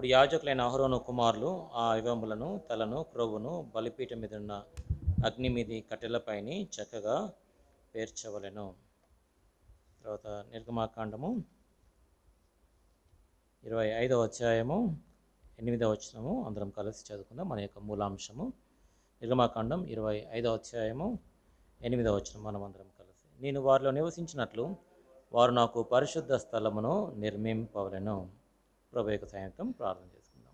అప్పుడు యాజకులైన అహరోను కుమారులు ఆ ఇవంబులను తలను క్రొవ్వును బలిపీఠం మీద ఉన్న అగ్ని మీది కట్టెలపైని చక్కగా పేర్చవలెను. తర్వాత నిర్గమాకాండము 25వ అధ్యాయము 8వ వచనము అందరం కలిసి చదువుకుందాం. మన యొక్క మూలాంశము నిర్గమాకాండం 25వ అధ్యాయము 8వ వచనం. మనం అందరం కలిసి. నేను వారిలో నివసించినట్లు వారు నాకు పరిశుద్ధ స్థలమును నిర్మింపవలెను. ప్రభు యొక్క సాయంత్రం ప్రార్థన చేసుకుందాం.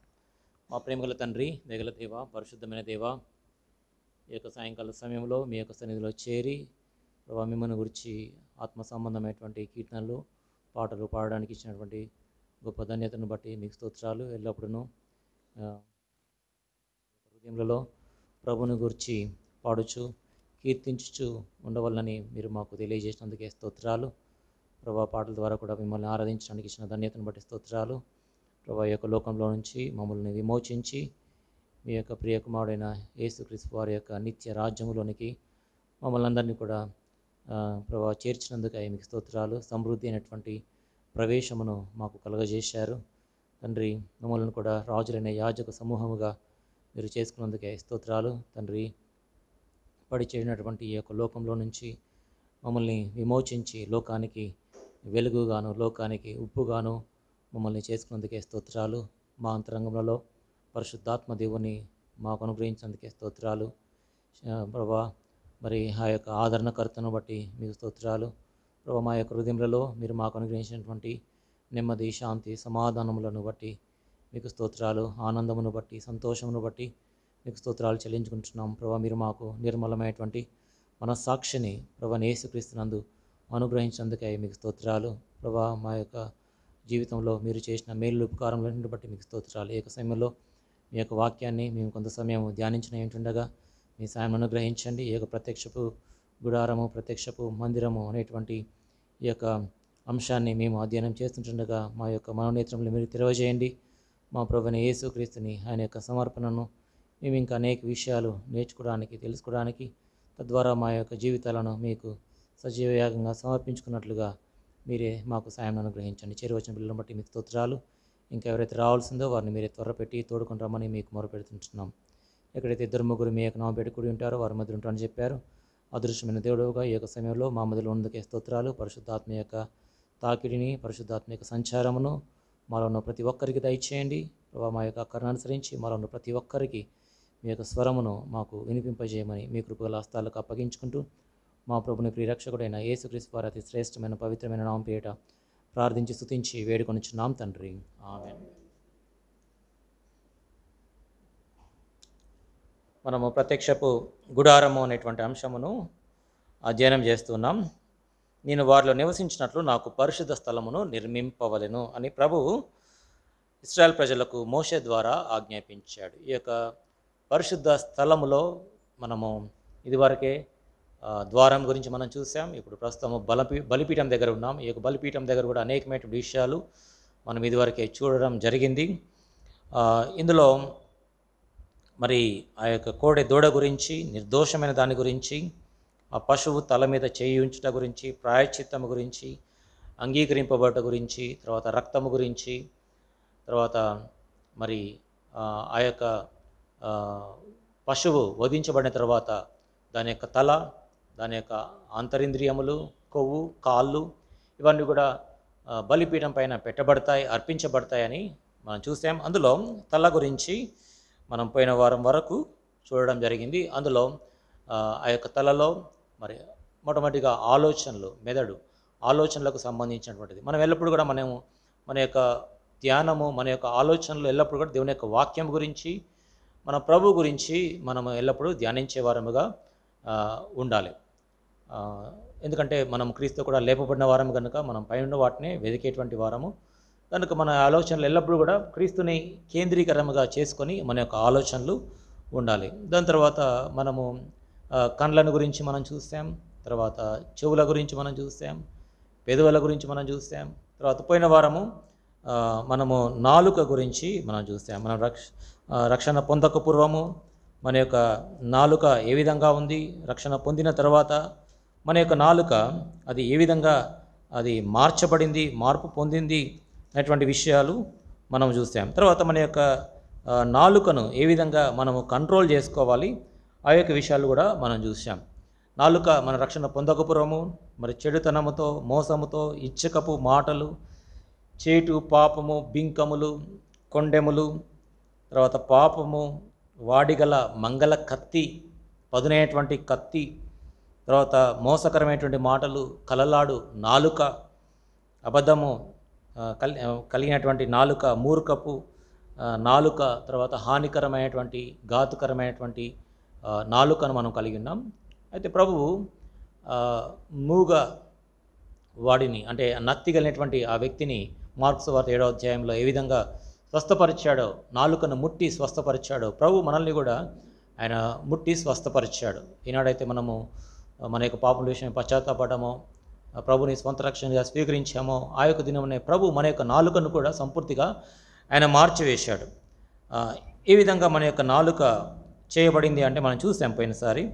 మా ప్రేమగల తండ్రి, దయగల దేవ, పరిశుద్ధమైన దేవ, ఈ యొక్క సాయంకాల సమయంలో మీ యొక్క సన్నిధిలో చేరి ప్రభు మిమ్మల్ని గురించి ఆత్మ సంబంధమైనటువంటి కీర్తనలు పాటలు పాడడానికి ఇచ్చినటువంటి గొప్ప ధన్యతను బట్టి మీకు స్తోత్రాలు. ఎల్లప్పుడూ హృదయంలో ప్రభుని గురించి పాడుచు కీర్తించుచు ఉండవల్లని మీరు మాకు తెలియజేసినందుకే స్తోత్రాలు. ప్రభా పాటల ద్వారా కూడా మిమ్మల్ని ఆరాధించడానికి ఇచ్చిన ధన్యతను బట్టి స్తోత్రాలు. ప్రభా యొక్క లోకంలో నుంచి మమ్మల్ని విమోచించి మీ యొక్క ప్రియకుమారుడైన యేసుక్రీస్తు వారి యొక్క నిత్య రాజ్యములోనికి మమ్మల్ని అందరినీ కూడా ప్రభా చేర్చినందుకై మీకు స్తోత్రాలు. సమృద్ధి అయినటువంటి ప్రవేశమును మాకు కలుగజేశారు తండ్రి. మమ్మల్ని కూడా రాజులైన యాజక సమూహముగా మీరు చేసుకున్నందుకే స్తోత్రాలు తండ్రి. పడి చేరినటువంటి ఈ యొక్క లోకంలో నుంచి మమ్మల్ని విమోచించి లోకానికి వెలుగుగాను లోకానికి ఉప్పుగాను మమ్మల్ని చేసుకున్నందుకే స్తోత్రాలు. మా అంతరంగంలో పరిశుద్ధాత్మ దేవుని మాకు అనుగ్రహించినందుకే స్తోత్రాలు ప్రభా. మరి ఆ యొక్క ఆదరణకర్తను బట్టి మీకు స్తోత్రాలు ప్రభా. మా యొక్క హృదయంలో మీరు మాకు అనుగ్రహించినటువంటి నెమ్మది, శాంతి, సమాధానములను బట్టి మీకు స్తోత్రాలు. ఆనందమును బట్టి, సంతోషమును బట్టి మీకు స్తోత్రాలు చెల్లించుకుంటున్నాం ప్రభా. మీరు మాకు నిర్మలమైనటువంటి మనస్సాక్షిని ప్రభా యేసుక్రీస్తునందు అనుగ్రహించినందుకై మీకు స్తోత్రాలు ప్రభా. మా యొక్క జీవితంలో మీరు చేసిన మేలు ఉపకారములన్నింటిని బట్టి మీకు స్తోత్రాలు. ఏక సమయంలో మీ యొక్క వాక్యాన్ని మేము కొంత సమయం ధ్యానించిన ఏంటుండగా మీ సాయం అనుగ్రహించండి. ఈ యొక్క ప్రత్యక్షపు గుడారము, ప్రత్యక్షపు మందిరము అనేటువంటి ఈ యొక్క అంశాన్ని మేము అధ్యయనం చేస్తుండగా మా యొక్క మనోనేత్రములు మీరు తెరవజేయండి. మా ప్రభువైన యేసుక్రీస్తుని ఆయన యొక్క సమర్పణను మేము ఇంకా అనేక విషయాలు నేర్చుకోవడానికి, తెలుసుకోవడానికి, తద్వారా మా యొక్క జీవితాలను మీకు సజీవయాగంగా సమర్పించుకున్నట్లుగా మీరే మాకు సాయం అనుగ్రహించండి. చేరువచ్చిన బిడ్డలను బట్టి మీకు స్తోత్రాలు. ఇంకా ఎవరైతే రావాల్సిందో వారిని మీరే త్వరపెట్టి తోడుకొని రమ్మని మీకు మొరపెడుతుంటున్నాం. ఎక్కడైతే ఇద్దరు ముగ్గురు మీ యొక్క నామ పెట్టి కూడి ఉంటారో వారి మధ్య ఉంటారని చెప్పారు. అదృశ్యమైన దేవుడుగా ఈ యొక్క సమయంలో మా మధ్యలో ఉన్నందుకే స్తోత్రాలు. పరిశుద్ధాత్మ యొక్క తాకిడిని, పరిశుద్ధాత్మ యొక్క సంచారమును మాలో ఉన్న ప్రతి ఒక్కరికి దయచేయండి ప్రభావ. మా యొక్క అక్కరను అనుసరించి మాలో ఉన్న ప్రతి ఒక్కరికి మీ యొక్క స్వరమును మాకు వినిపింపజేయమని మీ కృపగల హస్తాలకు అప్పగించుకుంటూ మా ప్రభుని ప్రియరక్షకుడైన యేసుక్రీస్తు వారి అతి శ్రేష్టమైన పవిత్రమైన నామం పేరిట ప్రార్థించి స్తుతించి వేడుకొనిచున్నాం తండ్రి. ఆమేన్. మనము ప్రత్యక్షపు గుడారము అనేటువంటి అంశమును అధ్యయనం చేస్తున్నాం. నేను వారిలో నివసించినట్లు నాకు పరిశుద్ధ స్థలమును నిర్మింపవలెను అని ప్రభువు ఇశ్రాయేల్ ప్రజలకు మోషే ద్వారా ఆజ్ఞాపించాడు. ఈ యొక్క పరిశుద్ధ స్థలములో మనము ఇదివరకే ద్వారం గురించి మనం చూసాం. ఇప్పుడు ప్రస్తుతము బలిపీఠం దగ్గర ఉన్నాం. ఈ యొక్క బలిపీఠం దగ్గర కూడా అనేకమైన విషయాలు మనం ఇదివరకే చూడడం జరిగింది. ఇందులో మరి ఆ యొక్క కోడె దూడ గురించి, నిర్దోషమైన దాని గురించి, ఆ పశువు తల మీద చేయి ఉంచుట గురించి, ప్రాయశ్చిత్తము గురించి, అంగీకరింపబడ్డ గురించి, తర్వాత రక్తము గురించి, తర్వాత మరి ఆ యొక్క పశువు వధించబడిన తర్వాత దాని యొక్క తల, దాని యొక్క అంతరింద్రియములు, కొవ్వు, కాళ్ళు ఇవన్నీ కూడా బలిపీఠం పైన పెట్టబడతాయి, అర్పించబడతాయని మనం చూసాం. అందులో తల గురించి మనం పోయిన వారం వరకు చూడడం జరిగింది. అందులో ఆ యొక్క తలలో మరి మొట్టమొదటిగా ఆలోచనలు, మెదడు ఆలోచనలకు సంబంధించినటువంటిది. మనం ఎల్లప్పుడూ కూడా మన యొక్క ధ్యానము, మన యొక్క ఆలోచనలు ఎల్లప్పుడూ కూడా దేవుని యొక్క వాక్యం గురించి, మన ప్రభు గురించి మనము ఎల్లప్పుడూ ధ్యానించే వారముగా ఉండాలి. ఎందుకంటే మనం క్రీస్తు కూడా లేపబడిన వారము కనుక మనం పైన వాటిని వెదికేటువంటి వారము కనుక మన ఆలోచనలు ఎల్లప్పుడూ కూడా క్రీస్తుని కేంద్రీకరముగా చేసుకొని మన యొక్క ఆలోచనలు ఉండాలి. దాని తర్వాత మనము కండ్లను గురించి మనం చూసాం, తర్వాత చెవుల గురించి మనం చూసాం, పెదవుల గురించి మనం చూసాం. తర్వాత పోయిన వారము మనము నాలుక గురించి మనం చూసాం. మనం రక్షణ పొందక పూర్వము మన యొక్క నాలుక ఏ విధంగా ఉంది, రక్షణ పొందిన తర్వాత మన యొక్క నాలుక అది ఏ విధంగా అది మార్చబడింది, మార్పు పొందింది అనేటువంటి విషయాలు మనం చూసాం. తర్వాత మన యొక్క నాలుకను ఏ విధంగా మనము కంట్రోల్ చేసుకోవాలి ఆ యొక్క విషయాలు కూడా మనం చూసాం. నాలుక మన రక్షణ పొందకపోవడము, మరి చెడుతనముతో, మోసముతో, ఇచ్చకపు మాటలు, చేటు, పాపము, బింకములు, కొండెములు, తర్వాత పాపము, వాడిగల మంగళ కత్తి, పదునైనటువంటి కత్తి, తర్వాత మోసకరమైనటువంటి మాటలు, కలలాడు నాలుక, అబద్ధము కలిగినటువంటి నాలుక, మూర్ఖపు నాలుక, తర్వాత హానికరమైనటువంటి ఘాతుకరమైనటువంటి నాలుకను మనం కలిగి ఉన్నాం. అయితే ప్రభువు మూగ వాడిని అంటే నత్తి కలిగినటువంటి ఆ వ్యక్తిని మార్క్స్ వార్త 7వ అధ్యాయంలో ఏ విధంగా స్వస్థపరిచాడో, నాలుకను ముట్టి స్వస్థపరిచాడో, ప్రభు మనల్ని కూడా ఆయన ముట్టి స్వస్థపరిచాడు. ఈనాడైతే మనము మన యొక్క పాపల విషయం పశ్చాత్తాపడమో, ప్రభుని స్వంత రక్షణగా స్వీకరించామో, ఆ యొక్క దినమునే ప్రభు మన యొక్క నాలుకను కూడా సంపూర్తిగా ఆయన మార్చివేశాడు. ఏ విధంగా మన యొక్క నాలుక చేయబడింది అంటే మనం చూసాం పోయినసారి.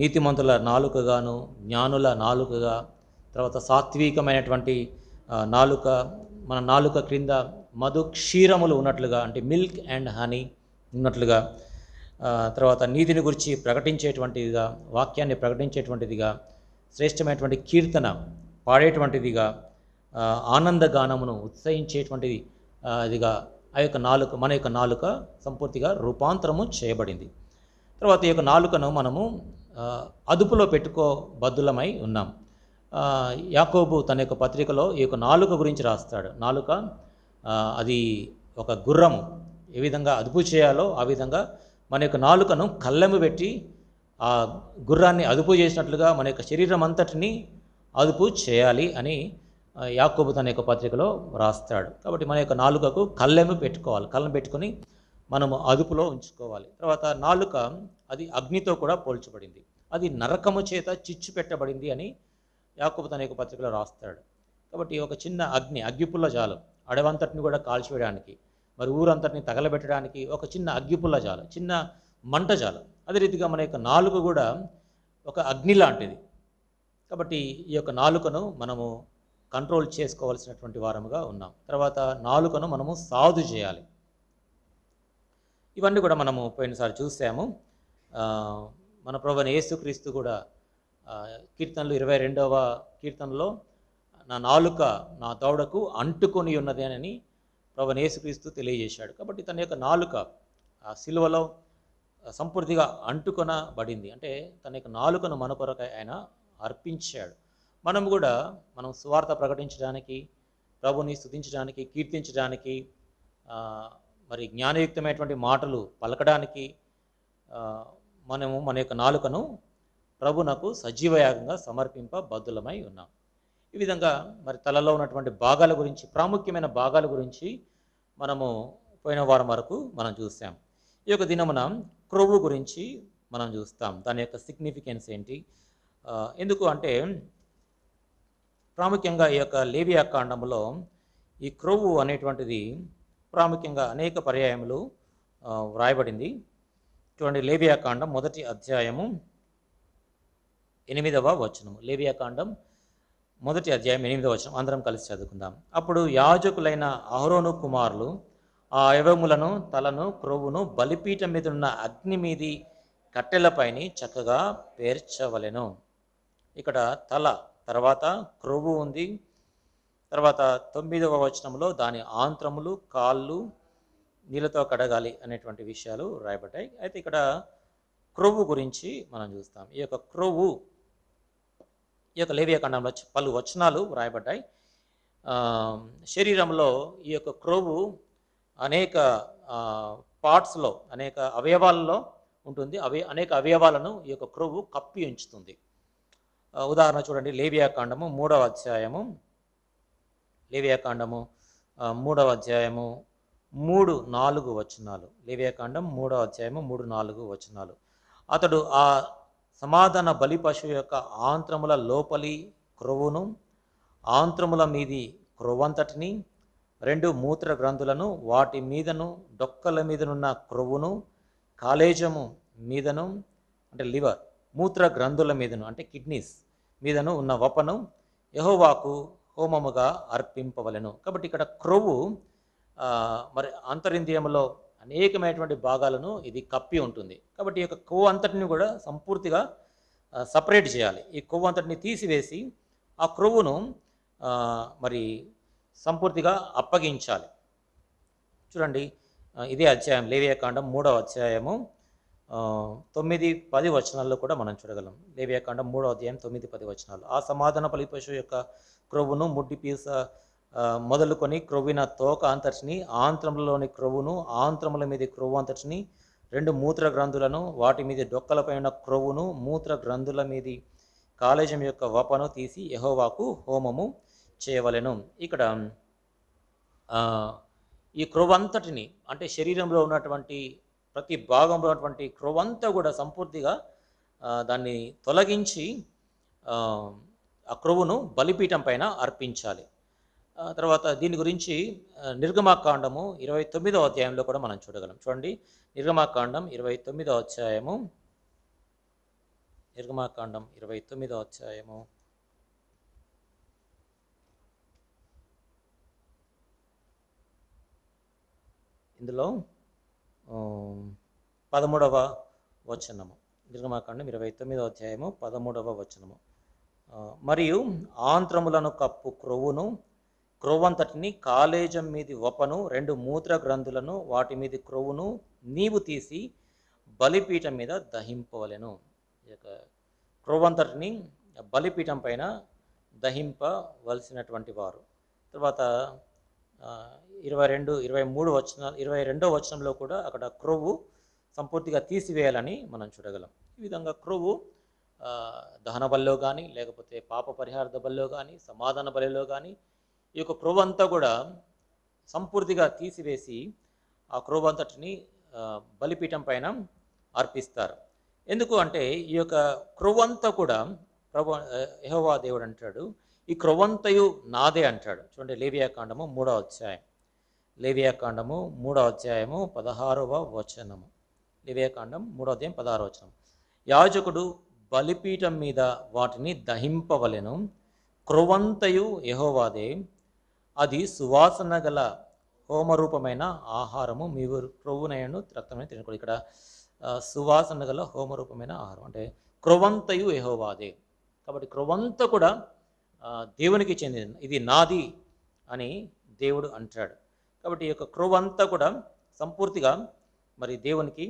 నీతిమంతుల నాలుకగాను, జ్ఞానుల నాలుకగా, తర్వాత సాత్వికమైనటువంటి నాలుక, మన నాలుక క్రింద మధు క్షీరములు ఉన్నట్లుగా అంటే మిల్క్ అండ్ హనీ ఉన్నట్లుగా, తర్వాత నీతిని గురించి ప్రకటించేటువంటిదిగా, వాక్యాన్ని ప్రకటించేటువంటిదిగా, శ్రేష్టమైనటువంటి కీర్తన పాడేటువంటిదిగా, ఆనందగానమును ఉత్సహించేటువంటిది ఇదిగా ఆ యొక్క నాలుక, మన యొక్క నాలుక సంపూర్తిగా రూపాంతరము చేయబడింది. తర్వాత ఈ యొక్క నాలుకను మనము అదుపులో పెట్టుకోబద్దులమై ఉన్నాం. యాకోబు తన యొక్క పత్రికలో ఈ యొక్క నాలుక గురించి రాస్తాడు. నాలుక అది ఒక గుర్రము, ఏ విధంగా అదుపు చేయాలో ఆ విధంగా మన యొక్క నాలుకను కళ్ళెము పెట్టి ఆ గుర్రాన్ని అదుపు చేసినట్లుగా మన యొక్క శరీరం అంతటిని అదుపు చేయాలి అని యాకోబు తన యొక్క పత్రికలో రాస్తాడు. కాబట్టి మన యొక్క నాలుకకు కళ్ళెము పెట్టుకోవాలి, కళ్ళను పెట్టుకొని మనము అదుపులో ఉంచుకోవాలి. తర్వాత నాలుక అది అగ్నితో కూడా పోల్చబడింది, అది నరకము చేత చిచ్చు పెట్టబడింది అని యాకోబు తన యొక్క పత్రికలో రాస్తాడు. కాబట్టి ఒక చిన్న అగ్గిపుల్ల జాలు అడవంతటిని కూడా కాల్చివేయడానికి, మరి ఊరంతటిని తగలబెట్టడానికి ఒక చిన్న అగ్గిపుల్ల జాలు, చిన్న మంట జాలు. అదే రీతిగా మన యొక్క నాలుక కూడా ఒక అగ్ని లాంటిది. కాబట్టి ఈ యొక్క నాలుకను మనము కంట్రోల్ చేసుకోవాల్సినటువంటి వారముగా ఉన్నాం. తర్వాత నాలుకను మనము సాధు చేయాలి. ఇవన్నీ కూడా మనము పోయినసారి చూసాము. మన ప్రభువైన యేసుక్రీస్తు కూడా కీర్తనలు 22వ కీర్తనలో నా నాలుక నా దవడకు అంటుకొని ఉన్నది అని ప్రభువైన యేసుక్రీస్తు తెలియజేశాడు. కాబట్టి తన యొక్క నాలుక ఆ సిలువలో సంపూర్తిగా అంటుకొనబడింది. అంటే తన యొక్క నాలుకను మన కొరకు ఆయన అర్పించాడు. మనం కూడా మనం సువార్త ప్రకటించడానికి, ప్రభుని స్తుతించడానికి, కీర్తించడానికి, మరి జ్ఞానయుక్తమైనటువంటి మాటలు పలకడానికి మనము మన యొక్క నాలుకను ప్రభునకు సజీవయాగంగా సమర్పింపబద్దులమై ఉన్నాం. ఈ విధంగా మరి తలలో ఉన్నటువంటి భాగాల గురించి, ప్రాముఖ్యమైన భాగాల గురించి మనము పోయిన వారం వరకు మనం చూసాం. ఈ యొక్క దినమున క్రొవ్వు గురించి మనం చూస్తాం. దాని యొక్క సిగ్నిఫికెన్స్ ఏంటి, ఎందుకు అంటే ప్రాముఖ్యంగా ఈ యొక్క లేవియా కాండములో ఈ క్రొవ్వు అనేటువంటిది ప్రాముఖ్యంగా అనేక పర్యాయములు వ్రాయబడింది. చూడండి, లేవియా కాండం 1వ అధ్యాయము 8వ వచనము. లేవియా కాండం 1వ అధ్యాయం 8వ వచనం అందరం కలిసి చదువుకుందాం. అప్పుడు యాజకులైన అహరోను కుమారులు ఆ అవయవములను, తలను, క్రొవ్వును బలిపీఠం మీద ఉన్న అగ్ని మీది కట్టెలపైని చక్కగా పేర్చవలెను. ఇక్కడ తల తర్వాత క్రొవ్వు ఉంది. తర్వాత 9వ వచనంలో దాని ఆంత్రములు, కాళ్ళు నీళ్ళతో కడగాలి అనేటువంటి విషయాలు రాయబడ్డాయి. అయితే ఇక్కడ క్రొవ్వు గురించి మనం చూస్తాం. ఈ యొక్క క్రొవ్వు ఈ యొక్క లేవియా కాండంలో పలు వచనాలు రాయబడ్డాయి. శరీరంలో ఈ యొక్క క్రొవ్వు అనేక పార్ట్స్లో, అనేక అవయవాలలో ఉంటుంది. అనేక అవయవాలను ఈ యొక్క క్రొవ్వు కప్పి ఉంచుతుంది. ఉదాహరణ చూడండి, లేవియా కాండము 3వ అధ్యాయము, లేవియా కాండము 3వ అధ్యాయము 3-4 వచనాలు. లేవియా కాండం 3వ అధ్యాయము 3-4 వచనాలు. అతడు ఆ సమాధాన బలి పశువు యొక్క ఆంత్రముల లోపలి క్రొవ్వును, ఆంత్రముల మీది క్రొవ్వంతటిని, 2 మూత్ర గ్రంథులను, వాటి మీదను డొక్కల మీదనున్న క్రొవ్వును, కాలేజము మీదను అంటే లివర్, మూత్ర గ్రంథుల మీదను అంటే కిడ్నీస్ మీదను ఉన్న వపను యెహోవాకు హోమముగా అర్పింపవలెను. కాబట్టి ఇక్కడ క్రొవ్వు మరి అంతరింద్రియములో అనేకమైనటువంటి భాగాలను ఇది కప్పి ఉంటుంది. కాబట్టి ఈ యొక్క కొవ్వు అంతటిని కూడా సంపూర్తిగా సపరేట్ చేయాలి. ఈ కొవ్వు అంతటిని తీసివేసి ఆ క్రొవ్వును మరి సంపూర్తిగా అప్పగించాలి. చూడండి, ఇదే అధ్యాయం లేవియాకాండం 3వ అధ్యాయము 9-10 వచనాల్లో కూడా మనం చూడగలం. లేవియాకాండం 3వ అధ్యాయం 9-10 వచనాలు. ఆ సమాధాన బలి పశువు యొక్క క్రొవ్వును ముడ్డి పీస మొదలుకొని క్రొవ్విన తోక అంతటిని, ఆంత్రములలోని క్రొవ్వును, ఆంత్రముల మీద క్రొవ్వు అంతటిని, 2 మూత్ర గ్రంథులను, వాటి మీద డొక్కలపైన క్రొవ్వును, మూత్ర గ్రంథుల మీది కాలేజం యొక్క వపను తీసి యెహోవాకు హోమము చేయవలెను. ఇక్కడ ఈ క్రొవ్వంతటిని, అంటే శరీరంలో ఉన్నటువంటి ప్రతి భాగంలో ఉన్నటువంటి క్రొవ్వంతా కూడా సంపూర్తిగా దాన్ని తొలగించి ఆ క్రొవ్వును బలిపీఠం పైన అర్పించాలి. తర్వాత దీని గురించి నిర్గమాకాండము 29వ అధ్యాయంలో కూడా మనం చూడగలం. చూడండి, నిర్గమాకాండం 29వ అధ్యాయము, నిర్గమాకాండం 29వ అధ్యాయము ఇందులో 13వ వచనము. నిర్గమాకాండం 29వ అధ్యాయము 13వ వచనము. మరియు ఆంత్రములను కప్పు క్రొవ్వును, క్రొవ్వంతటిని, కాలేజం మీది వపను, 2 మూత్ర గ్రంథులను, వాటి మీది క్రొవ్వును నీవు తీసి బలిపీఠం మీద దహింపవలెను. ఈ యొక్క క్రొవ్వంతటిని బలిపీఠం పైన దహింపవలసినటువంటి వారు. తర్వాత 23 వచనాలు, 22వ వచనంలో కూడా అక్కడ క్రొవ్వు సంపూర్తిగా తీసివేయాలని మనం చూడగలం. ఈ విధంగా క్రొవ్వు దహన బలిలో కానీ, లేకపోతే పాప పరిహార బలిలో కానీ, సమాధాన బలిలో కానీ ఈ యొక్క క్రొవ్వు అంతా కూడా సంపూర్తిగా తీసివేసి ఆ క్రొవ్వు అంతటిని బలిపీఠం పైన అర్పిస్తారు. ఎందుకు అంటే ఈ యొక్క క్రొవ్వు అంతా కూడా యెహోవా దేవుడు అంటాడు, ఈ క్రొవ్వంతయు నాదే అంటాడు. చూడండి, లేవియాకాండము 3వ అధ్యాయం, లేవియాకాండము 3వ అధ్యాయము 16వ వచనము. లేవియాకాండం 3వ అధ్యాయం 16వ వచనం. యాజకుడు బలిపీఠం మీద వాటిని దహింపవలెను, క్రొవ్వంతయు యెహోవాదే, అది సువాసన గల హోమరూపమైన ఆహారము, మీరు క్రొవ్వునైనను రక్తమైన తినకూడదు. ఇక్కడ సువాసన గల హోమరూపమైన ఆహారం అంటే క్రొవ్వంతయు యెహోవాదే. కాబట్టి క్రొవ్వంతా కూడా దేవునికి చెందినది, ఇది నాది అని దేవుడు అంటాడు. కాబట్టి ఈ యొక్క క్రొవ్వంతా కూడా సంపూర్తిగా మరి దేవునికి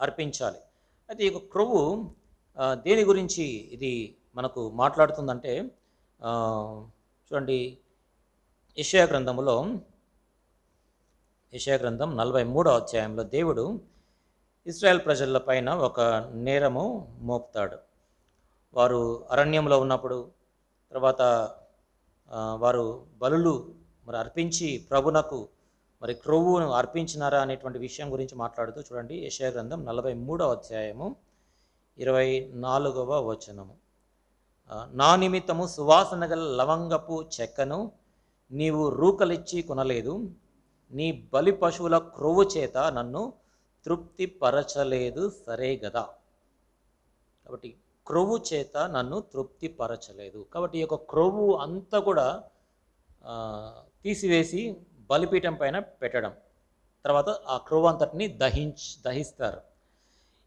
అర్పించాలి. అయితే ఈ యొక్క క్రొవ్వు దేని గురించి ఇది మనకు మాట్లాడుతుందంటే, చూడండి, యెషయా గ్రంథంలో, యెషయా గ్రంథం 43వ అధ్యాయంలో దేవుడు ఇశ్రాయేల్ ప్రజల పైన ఒక నేరము మోపుతాడు. వారు అరణ్యంలో ఉన్నప్పుడు, తర్వాత వారు బలులు మరి అర్పించి ప్రభునకు మరి క్రొవ్వును అర్పించినారా అనేటువంటి విషయం గురించి మాట్లాడుతూ చూడండి, యెషయా గ్రంథం 43వ అధ్యాయము 24వ వచనము. నా నిమిత్తము సువాసన గల లవంగపు చెక్కను నీవు రూకలిచ్చి కొనలేదు, నీ బలి పశువుల క్రొవ్వు చేత నన్ను తృప్తి పరచలేదు, సరే గదా. కాబట్టి క్రొవ్వు చేత నన్ను తృప్తి పరచలేదు. కాబట్టి ఈ యొక్క క్రొవ్వు అంతా కూడా తీసివేసి బలిపీఠం పైన పెట్టడం, తర్వాత ఆ క్రొవ్వు అంతటిని దహిస్తారు.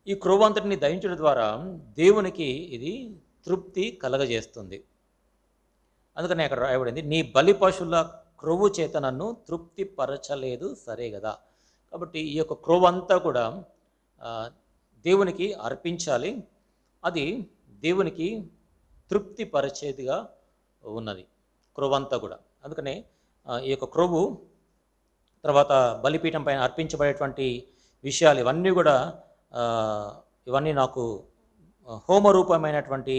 ఈ క్రొవ్వు అంతటిని దహించడం ద్వారా దేవునికి ఇది తృప్తి కలగజేస్తుంది. అందుకని అక్కడ రాయబడింది, నీ బలి పశువుల క్రొవ్వు చేత నన్ను తృప్తి పరచలేదు, సరే కదా. కాబట్టి ఈ యొక్క క్రొవ్వు అంతా కూడా దేవునికి అర్పించాలి, అది దేవునికి తృప్తి పరిచేదిగా ఉన్నది క్రొవ్వంతా కూడా. అందుకనే ఈ యొక్క క్రొవ్వు తర్వాత బలిపీఠం పైన అర్పించబడేటువంటి విషయాలు ఇవన్నీ నాకు హోమరూపమైనటువంటి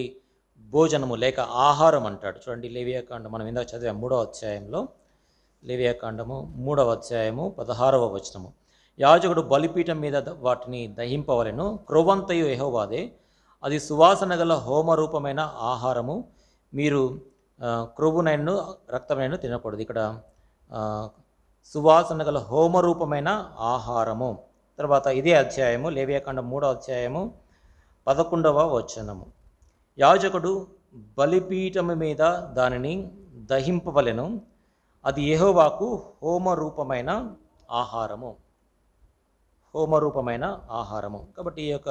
భోజనము లేక ఆహారం అంటాడు. చూడండి, లేవియాకాండం మనం ఇందాక చదివాం 3వ అధ్యాయంలో, లేవియాకాండము 3వ అధ్యాయము 16వ వచనము. యాజకుడు బలిపీఠం మీద వాటిని దహింపవలెను, క్రొవ్వంతయు యెహోవాదే, అది సువాసన గల హోమరూపమైన ఆహారము, మీరు క్రొవ్వునైనను రక్తమైనను తినకూడదు. ఇక్కడ సువాసన గల హోమరూపమైన ఆహారము. తర్వాత ఇదే అధ్యాయము లేవియాకాండం 3వ అధ్యాయము 11వ వచనము. యాజకుడు బలిపీఠము మీద దానిని దహింపవలెను, అది యెహోవాకు హోమరూపమైన ఆహారము. హోమరూపమైన ఆహారము. కాబట్టి ఈ యొక్క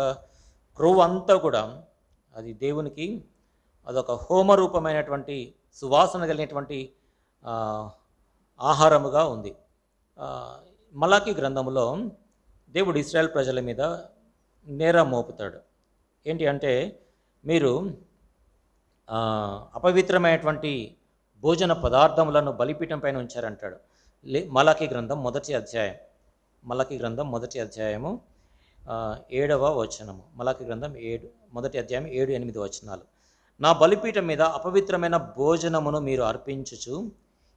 క్రొవ్వు అంతా కూడా అది దేవునికి అదొక హోమరూపమైనటువంటి సువాసన కలిగినటువంటి ఆ, ఆహారముగా ఉంది. ఆ, మలాకీ గ్రంథములో దేవుడు ఇశ్రాయేల్ ప్రజల మీద నేరం మోపుతాడు. ఏంటి అంటే, మీరు ఆ, అపవిత్రమైనటువంటి భోజన పదార్థములను బలిపీఠం పైన ఉంచారంటాడు. మలాకీ గ్రంథం మొదటి అధ్యాయం, మలాకీ గ్రంథం మొదటి అధ్యాయము 7వ వచనము. మలాకీ గ్రంథం మొదటి అధ్యాయం 7-8 వచనాలు. నా బలిపీఠం మీద అపవిత్రమైన భోజనమును మీరు అర్పించుచు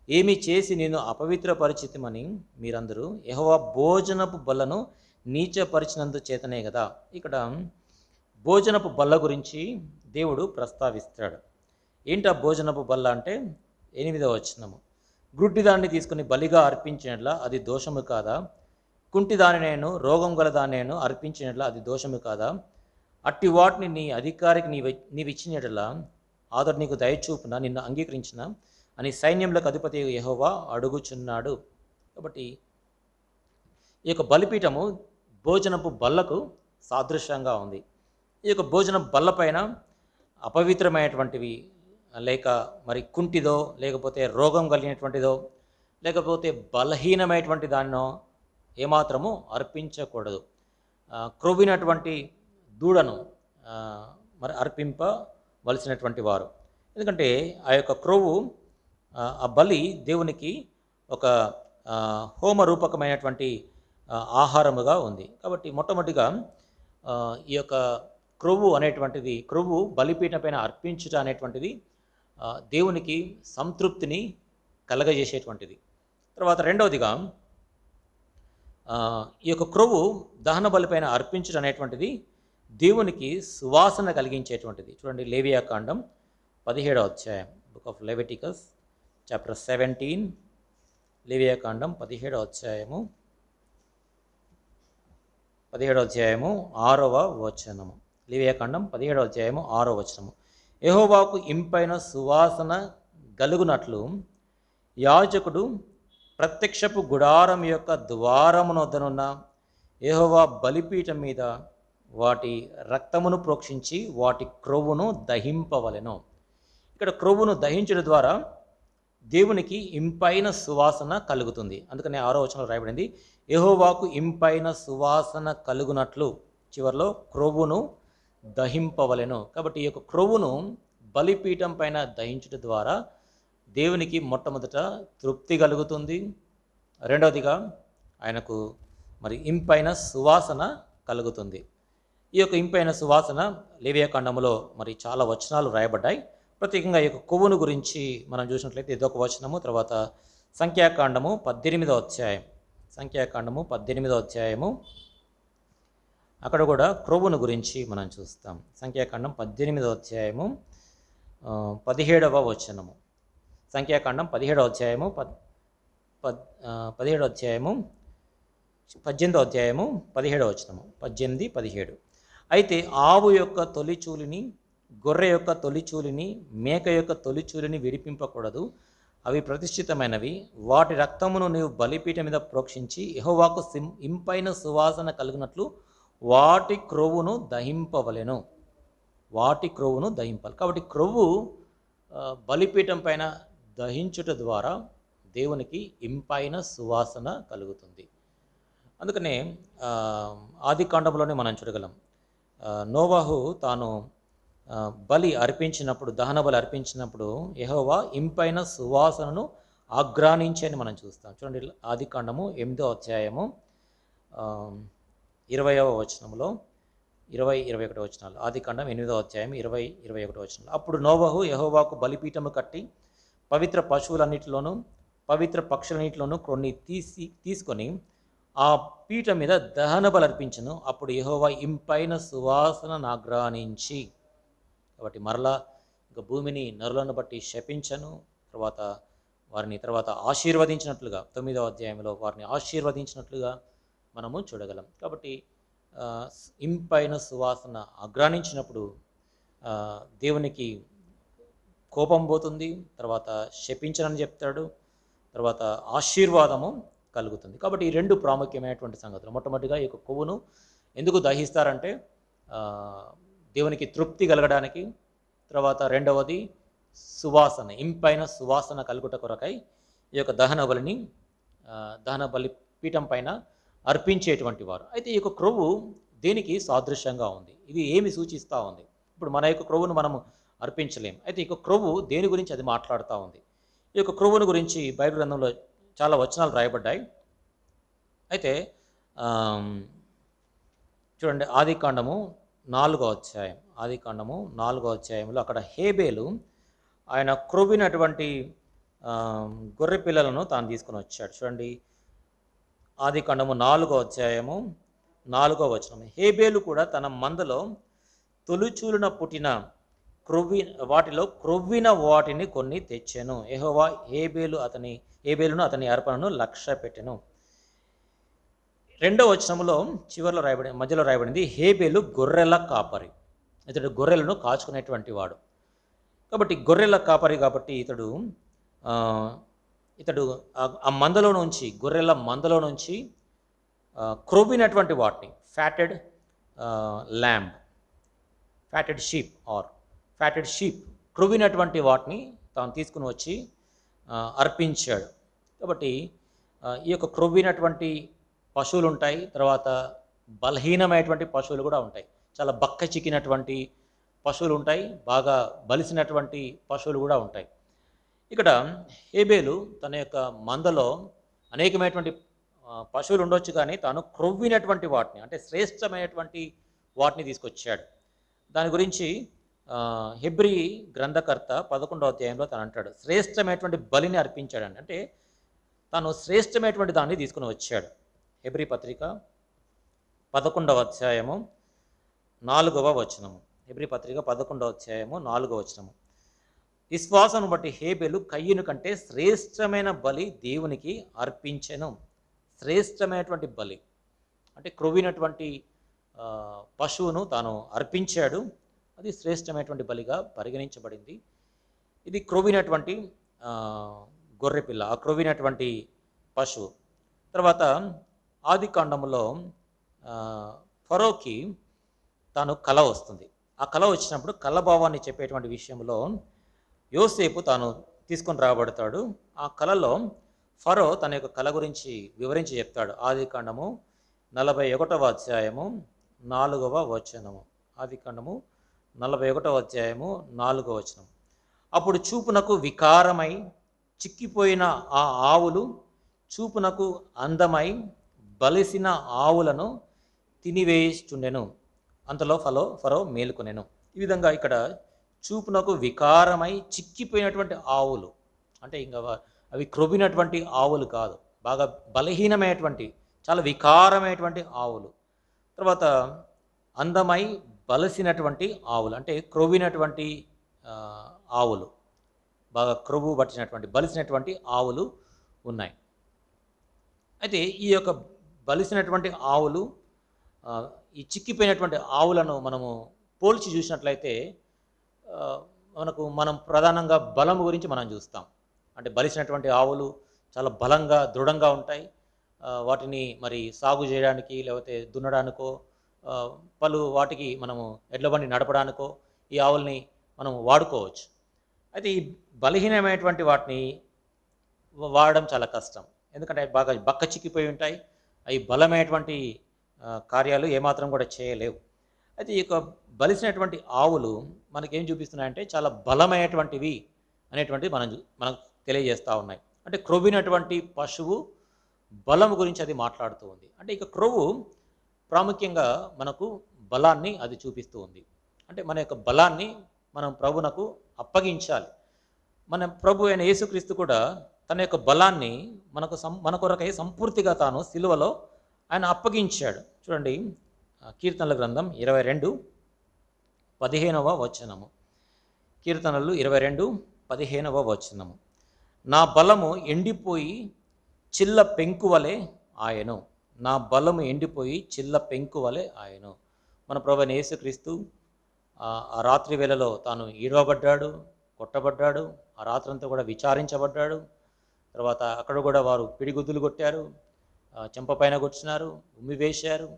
ఏమి చేసి నేను అపవిత్రపరిచితిమని మీరందరూ యెహోవా భోజనపు బల్లను నీచపరిచినందు చేతనే కదా. ఇక్కడ భోజనపు బల్ల గురించి దేవుడు ప్రస్తావిస్తాడు. ఏంటి ఆ భోజనపు బల్ల అంటే 8వ వచనము. గుడ్డిదాన్ని తీసుకుని బలిగా అర్పించినట్లా అది దోషము కాదా? కుంటిదాని నేను రోగం గల దాన్ని నేను అర్పించినట్లా అది దోషము కాదా? అట్టి వాటిని నీ అధికారికి నీవిచ్చినట్లా అతడు నీకు దయచూపున నిన్ను అంగీకరించిన అని సైన్యములకు అధిపతి యెహోవా అడుగుచున్నాడు. కాబట్టి ఈ యొక్క బలిపీఠము భోజనపు బల్లకు సాదృశ్యంగా ఉంది. ఈ యొక్క భోజన బల్ల పైన అపవిత్రమైనటువంటివి లేక మరి కుంటిదో, లేకపోతే రోగం కలిగినటువంటిదో, లేకపోతే బలహీనమైనటువంటి దాన్నో ఏమాత్రము అర్పించకూడదు. క్రొవ్వినటువంటి దూడను మరి అర్పింపవలసినటువంటి వారు. ఎందుకంటే ఆ యొక్క క్రొవ్వు, ఆ బలి దేవునికి ఒక హోమరూపకమైనటువంటి ఆహారముగా ఉంది. కాబట్టి మొట్టమొదటిగా ఈ యొక్క క్రొవ్వు బలిపీఠం పైన అర్పించుట అనేటువంటిది దేవునికి సంతృప్తిని కలగజేసేటువంటిది. తర్వాత రెండవదిగా ఈ యొక్క క్రొవ్వు దహన బలిపైన అర్పించడం అనేటువంటిది దేవునికి సువాసన కలిగించేటువంటిది. చూడండి, లేవియా కాండం 17వ అధ్యాయం, బుక్ ఆఫ్ లెవిటికస్ చాప్టర్ 17, లేవియా కాండం 17వ అధ్యాయము 6వ వచనము. లేవియా కాండం 17వ అధ్యాయము 6వ వచనము. యెహోవాకు ఇంపైన సువాసన గలుగునట్లు యాజకుడు ప్రత్యక్షపు గుడారం యొక్క ద్వారమునొద్దనున్న యెహోవా బలిపీఠం మీద వాటి రక్తమును ప్రోక్షించి వాటి క్రొవ్వును దహింపవలెను. ఇక్కడ క్రొవ్వును దహించడం ద్వారా దేవునికి ఇంపైన సువాసన కలుగుతుంది. అందుకని 6వ వచనంలో రాయబడింది, యెహోవాకు ఇంపైన సువాసన కలుగునట్లు చివరిలో క్రొవ్వును దహింపవలెను. కాబట్టి ఈ యొక్క క్రొవ్వును బలిపీఠం పైన దహించడం ద్వారా దేవునికి మొట్టమొదట తృప్తి కలుగుతుంది. రెండవదిగా ఆయనకు మరి ఇంపైన సువాసన కలుగుతుంది. ఈ యొక్క ఇంపైన సువాసన లేవియా కాండములో మరి చాలా వచనాలు రాయబడ్డాయి. ప్రత్యేకంగా ఈ యొక్క కొవ్వును గురించి మనం చూసినట్లయితే ఇదొక వచనము. తర్వాత సంఖ్యాకాండము 18వ అధ్యాయం, సంఖ్యాకాండము 18వ అధ్యాయము, అక్కడ కూడా క్రొవ్వును గురించి మనం చూస్తాం. సంఖ్యాకాండం 18వ అధ్యాయము 17వ వచనము. సంఖ్యాకాండం 17వ అధ్యాయము 17వ అధ్యాయము 18వ అధ్యాయము 17వ వచనము, 18, 17. అయితే ఆవు యొక్క తొలిచూలిని, గొర్రె యొక్క తొలిచూలిని, మేక యొక్క తొలిచూలిని విడిపింపకూడదు. అవి ప్రతిష్ఠితమైనవి. వాటి రక్తమును నీవు బలిపీఠం మీద ప్రోక్షించి యెహోవాకు ఇంపైన సువాసన కలిగినట్లు వాటి క్రొవ్వును దహింపవలెను. వాటి క్రొవ్వును దహింపాలి. కాబట్టి క్రొవ్వు బలిపీఠం పైన దహించుట ద్వారా దేవునికి ఇంపైన సువాసన కలుగుతుంది. అందుకనే ఆది కాండంలోనే మనం చూడగలం, నోవాహు తాను బలి అర్పించినప్పుడు, దహన బలి అర్పించినప్పుడు యెహోవా ఇంపైన సువాసనను ఆగ్రానించి అని మనం చూస్తాం. చూడండి, ఆది కాండము 8వ అధ్యాయము 20వ వచనంలో, 20, 21 వచనాలు. ఆది కాండం 8వ అధ్యాయం 20, 21 వచనాలు. అప్పుడు నోవహు యెహోవాకు బలిపీఠము కట్టి పవిత్ర పశువులన్నిటిలోనూ పవిత్ర పక్షులన్నిటిలోనూ కొన్ని తీసుకొని ఆ పీఠం మీద దహన బలి అర్పించను. అప్పుడు యెహోవా ఇంపైన సువాసన ఆగ్రానించి, కాబట్టి మరలా ఇంకా భూమిని నరులను బట్టి శపించను, వారిని ఆశీర్వదించినట్లుగా 9వ అధ్యాయంలో వారిని ఆశీర్వదించినట్లుగా మనము చూడగలం. కాబట్టి ఇంపైన సువాసన ఆగ్రానించినప్పుడు దేవునికి కోపం పోతుంది, తర్వాత శపించనని చెప్తాడు, తర్వాత ఆశీర్వాదము కలుగుతుంది. కాబట్టి ఈ రెండు ప్రాముఖ్యమైనటువంటి సంగతులు. మొట్టమొదటిగా ఈ యొక్క కొవ్వును ఎందుకు దహిస్తారంటే దేవునికి తృప్తి కలగడానికి, తర్వాత రెండవది సువాసన, ఇంపైన సువాసన కలుగుట కొరకై ఈ యొక్క దహన బలి పీఠం పైన అర్పించేటువంటి వారు. అయితే ఈ యొక్క క్రొవ్వు దేనికి సాదృశ్యంగా ఉంది, ఇది ఏమి సూచిస్తూ ఉంది? ఇప్పుడు మన యొక్క క్రొవ్వును మనము అర్పించలేం. అయితే ఈ యొక్క క్రొవ్వు దేని గురించి అది మాట్లాడుతూ ఉంది. ఈ యొక్క క్రొవ్వును గురించి బైబిల్ గ్రంథంలో చాలా వచనాలు రాయబడ్డాయి. అయితే చూడండి, ఆదికాండము 4వ అధ్యాయం, ఆదికాండము 4వ అధ్యాయంలో అక్కడ హేబేలు ఆయన క్రొవ్వినటువంటి గొర్రె పిల్లలను తాను తీసుకొని వచ్చాడు. చూడండి, ఆదికాండము 4వ అధ్యాయము 4వ వచనం. హేబేలు కూడా తన మందలో తొలిచూలున పుట్టిన వాటిలో క్రొవ్విన వాటిని కొన్ని తెచ్చెను. యెహోవా హేబేలును అతని అర్పణను లక్ష్య పెట్టెను. 2వ వచనంలో మధ్యలో రాయబడింది హేబేలు గొర్రెల కాపరి. ఇతడు గొర్రెలను కాచుకునేటువంటి వాడు. కాబట్టి గొర్రెల కాపరి కాబట్టి ఇతడు ఆ మందలో నుంచి, గొర్రెల మందలో నుంచి క్రొవ్వినటువంటి వాటిని, ఫ్యాటెడ్ షీప్ క్రొవ్వినటువంటి వాటిని తాను తీసుకుని వచ్చి అర్పించాడు. కాబట్టి ఈ యొక్క క్రొవ్వినటువంటి పశువులు ఉంటాయి, తర్వాత బలహీనమైనటువంటి పశువులు కూడా ఉంటాయి. చాలా బక్క చిక్కినటువంటి పశువులు ఉంటాయి, బాగా బలిసినటువంటి పశువులు కూడా ఉంటాయి. ఇక్కడ హేబేలు తన యొక్క మందలో అనేకమైనటువంటి పశువులు ఉండొచ్చు, కానీ తాను క్రొవ్వినటువంటి వాటిని, అంటే శ్రేష్టమైనటువంటి వాటిని తీసుకొచ్చాడు. దాని గురించి హెబ్రీ గ్రంథకర్త 11వ అధ్యాయంలో తను అంటాడు, శ్రేష్టమైనటువంటి బలిని అర్పించాడని. అంటే తాను శ్రేష్టమైనటువంటి దాన్ని తీసుకుని వచ్చాడు. హెబ్రీ పత్రిక 11వ అధ్యాయము 4వ వచనము. హెబ్రీ పత్రిక 11వ అధ్యాయము 4వ వచనము. విశ్వాసం బట్టి హేబేలు కయ్యను కంటే శ్రేష్టమైన బలి దేవునికి అర్పించెను. శ్రేష్టమైనటువంటి బలి అంటే క్రొవ్వినటువంటి పశువును తాను అర్పించాడు. అది శ్రేష్టమైనటువంటి బలిగా పరిగణించబడింది. ఇది క్రొవ్వినటువంటి గొర్రెపిల్ల, ఆ క్రొవ్వినటువంటి పశువు. తర్వాత ఆదికాండములో ఫరోకి తాను కల వస్తుంది. ఆ కల వచ్చినప్పుడు కలభావాన్ని చెప్పేటువంటి విషయంలో యోసేపు తాను తీసుకొని రాబడతాడు. ఆ కలలో ఫరో తన యొక్క కళ గురించి వివరించి చెప్తాడు. ఆదికాండము 41వ అధ్యాయము 4వ వచనము. ఆదికాండము 41వ అధ్యాయము 4వ వచనం. అప్పుడు చూపునకు వికారమై చిక్కిపోయిన ఆ ఆవులు చూపునకు అందమై బలిసిన ఆవులను తినివేస్తుండెను. అంతలో ఫరో మేలుకొనెను. ఈ విధంగా ఇక్కడ చూపునకు వికారమై చిక్కిపోయినటువంటి ఆవులు అంటే ఇంకా అవి క్రొవ్వినటువంటి ఆవులు కాదు, బాగా బలహీనమైనటువంటి, చాలా వికారమైనటువంటి ఆవులు. తర్వాత అందమై బలసినటువంటి ఆవులు అంటే క్రొవ్వినటువంటి ఆవులు, బాగా క్రొవ్వు పట్టినటువంటి బలిసినటువంటి ఆవులు ఉన్నాయి. అయితే ఈ యొక్క బలిసినటువంటి ఆవులు, ఈ చిక్కిపోయినటువంటి ఆవులను మనము పోల్చి చూసినట్లయితే మనం ప్రధానంగా బలం గురించి మనం చూస్తాం. అంటే బలిసినటువంటి ఆవులు చాలా బలంగా దృఢంగా ఉంటాయి. వాటిని మరి సాగు చేయడానికి లేకపోతే దున్నడానికో వాటికి మనము ఎడ్ల బండి నడపడానికో ఈ ఆవుల్ని మనం వాడుకోవచ్చు. అయితే ఈ బలహీనమైనటువంటి వాటిని వాడడం చాలా కష్టం, ఎందుకంటే బాగా బక్క చిక్కిపోయి ఉంటాయి. అవి బలమైనటువంటి కార్యాలు ఏమాత్రం కూడా చేయలేవు. అయితే ఈ యొక్క బలిసినటువంటి ఆవులు మనకేం చూపిస్తున్నాయంటే చాలా బలమైనటువంటివి అనేటువంటివి మనకు తెలియజేస్తూ ఉన్నాయి. అంటే క్రొవ్వినటువంటి పశువు బలం గురించి అది మాట్లాడుతూ ఉంది. అంటే ఇక క్రొవ్వు ప్రాముఖ్యంగా మనకు బలాన్ని అది చూపిస్తూ ఉంది. అంటే మన యొక్క బలాన్ని మనం ప్రభునకు అప్పగించాలి. మన ప్రభు అయిన యేసుక్రీస్తు కూడా తన యొక్క బలాన్ని మన కొరకై సంపూర్తిగా తాను సిలువలో ఆయన అప్పగించాడు. చూడండి, కీర్తనల గ్రంథం 22:15వ వచనము. కీర్తనలు 22:15వ వచనము. నా బలము ఎండిపోయి చిల్ల పెంకువలే ఆయను. నా బలము ఎండిపోయి చిల్ల పెంకువలే ఆయను. మన ప్రభువైన యేసుక్రీస్తు ఆ రాత్రి వేళలో తాను ఈడవబడ్డాడు, కొట్టబడ్డాడు, ఆ రాత్రంతా కూడా విచారించబడ్డాడు, తర్వాత అక్కడ కూడా వారు పిడిగుద్దులు కొట్టారు, చెంప పైన కొట్టినారు, ఉమ్మి వేశారు.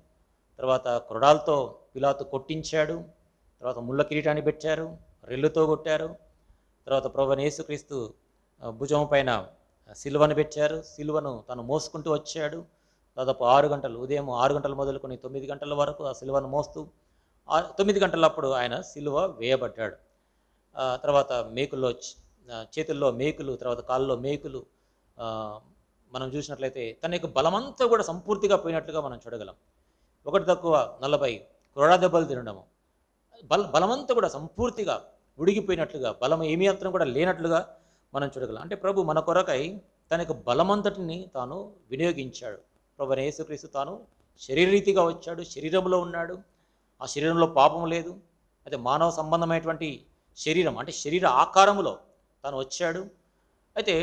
తర్వాత కొరడాలతో పిలాతు కొట్టించాడు. తర్వాత ముళ్ళ కిరీటాన్ని పెట్టారు, రెల్లుతో కొట్టారు. తర్వాత ప్రభువైన యేసుక్రీస్తు భుజం పైన సిలువను పెట్టారు. సిలువను తను మోసుకుంటూ వచ్చాడు. దాదాపు 6 గంటలు, ఉదయం 6 గంటలు మొదలుకొని 9 గంటల వరకు ఆ సిలువను మోస్తూ 9 గంటలప్పుడు ఆయన సిలువ వేయబడ్డాడు. తర్వాత మేకుల్లో చేతుల్లో మేకులు, తర్వాత కాళ్ళలో మేకులు మనం చూసినట్లయితే తన యొక్క బలమంతా కూడా సంపూర్తిగా పోయినట్లుగా మనం చూడగలం. ఒకటి తక్కువ 40 కొరడా దెబ్బలు తినడము, బలమంతా కూడా సంపూర్తిగా ఉడిగిపోయినట్లుగా, బలం ఏమీ మాత్రం కూడా లేనట్లుగా మనం చూడగలం. అంటే ప్రభు మన కొరకై తన యొక్క బలమంతటిని తాను వినియోగించాడు. ప్రభువైన యేసుక్రీస్తు తాను శరీరరీతిగా వచ్చాడు, శరీరంలో ఉన్నాడు. ఆ శరీరంలో పాపం లేదు. అయితే మానవ సంబంధమైనటువంటి శరీరం, అంటే శరీర ఆకారములో తాను వచ్చాడు. అయితే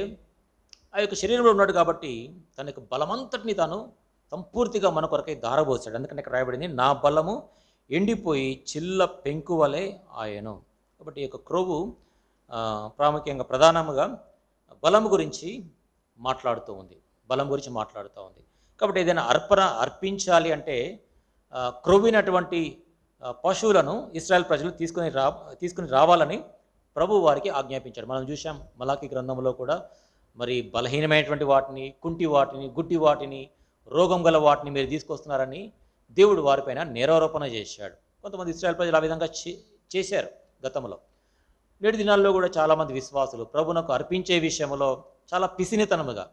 ఆ యొక్క శరీరంలో ఉన్నాడు కాబట్టి తన యొక్క బలమంతటిని తాను సంపూర్తిగా మన కొరకై ధారబోసాడు. అందుకని ఇక్కడ రాయబడింది, నా బలము ఎండిపోయి చిల్ల పెంకు వలె ఆయను. కాబట్టి ఈ యొక్క క్రొవ్వు ప్రాముఖ్యంగా ప్రధానముగా బలం గురించి మాట్లాడుతూ ఉంది. కాబట్టి ఏదైనా అర్పించాలి అంటే క్రొవ్వినటువంటి పశువులను ఇశ్రాయేల్ ప్రజలు తీసుకుని రావాలని ప్రభు వారికి ఆజ్ఞాపించాడు. మనం చూసాం మలాకి గ్రంథంలో కూడా, మరి బలహీనమైనటువంటి వాటిని, కుంటి వాటిని, గుడ్డి వాటిని, రోగం గల వాటిని మీరు తీసుకొస్తున్నారని దేవుడు వారిపైన నేరారోపణ చేశాడు. కొంతమంది ఇశ్రాయేల్ ప్రజలు ఆ విధంగా చేశారు గతంలో. నేటి దినాల్లో కూడా చాలామంది విశ్వాసులు ప్రభునకు అర్పించే విషయంలో చాలా పిసినితనముగా,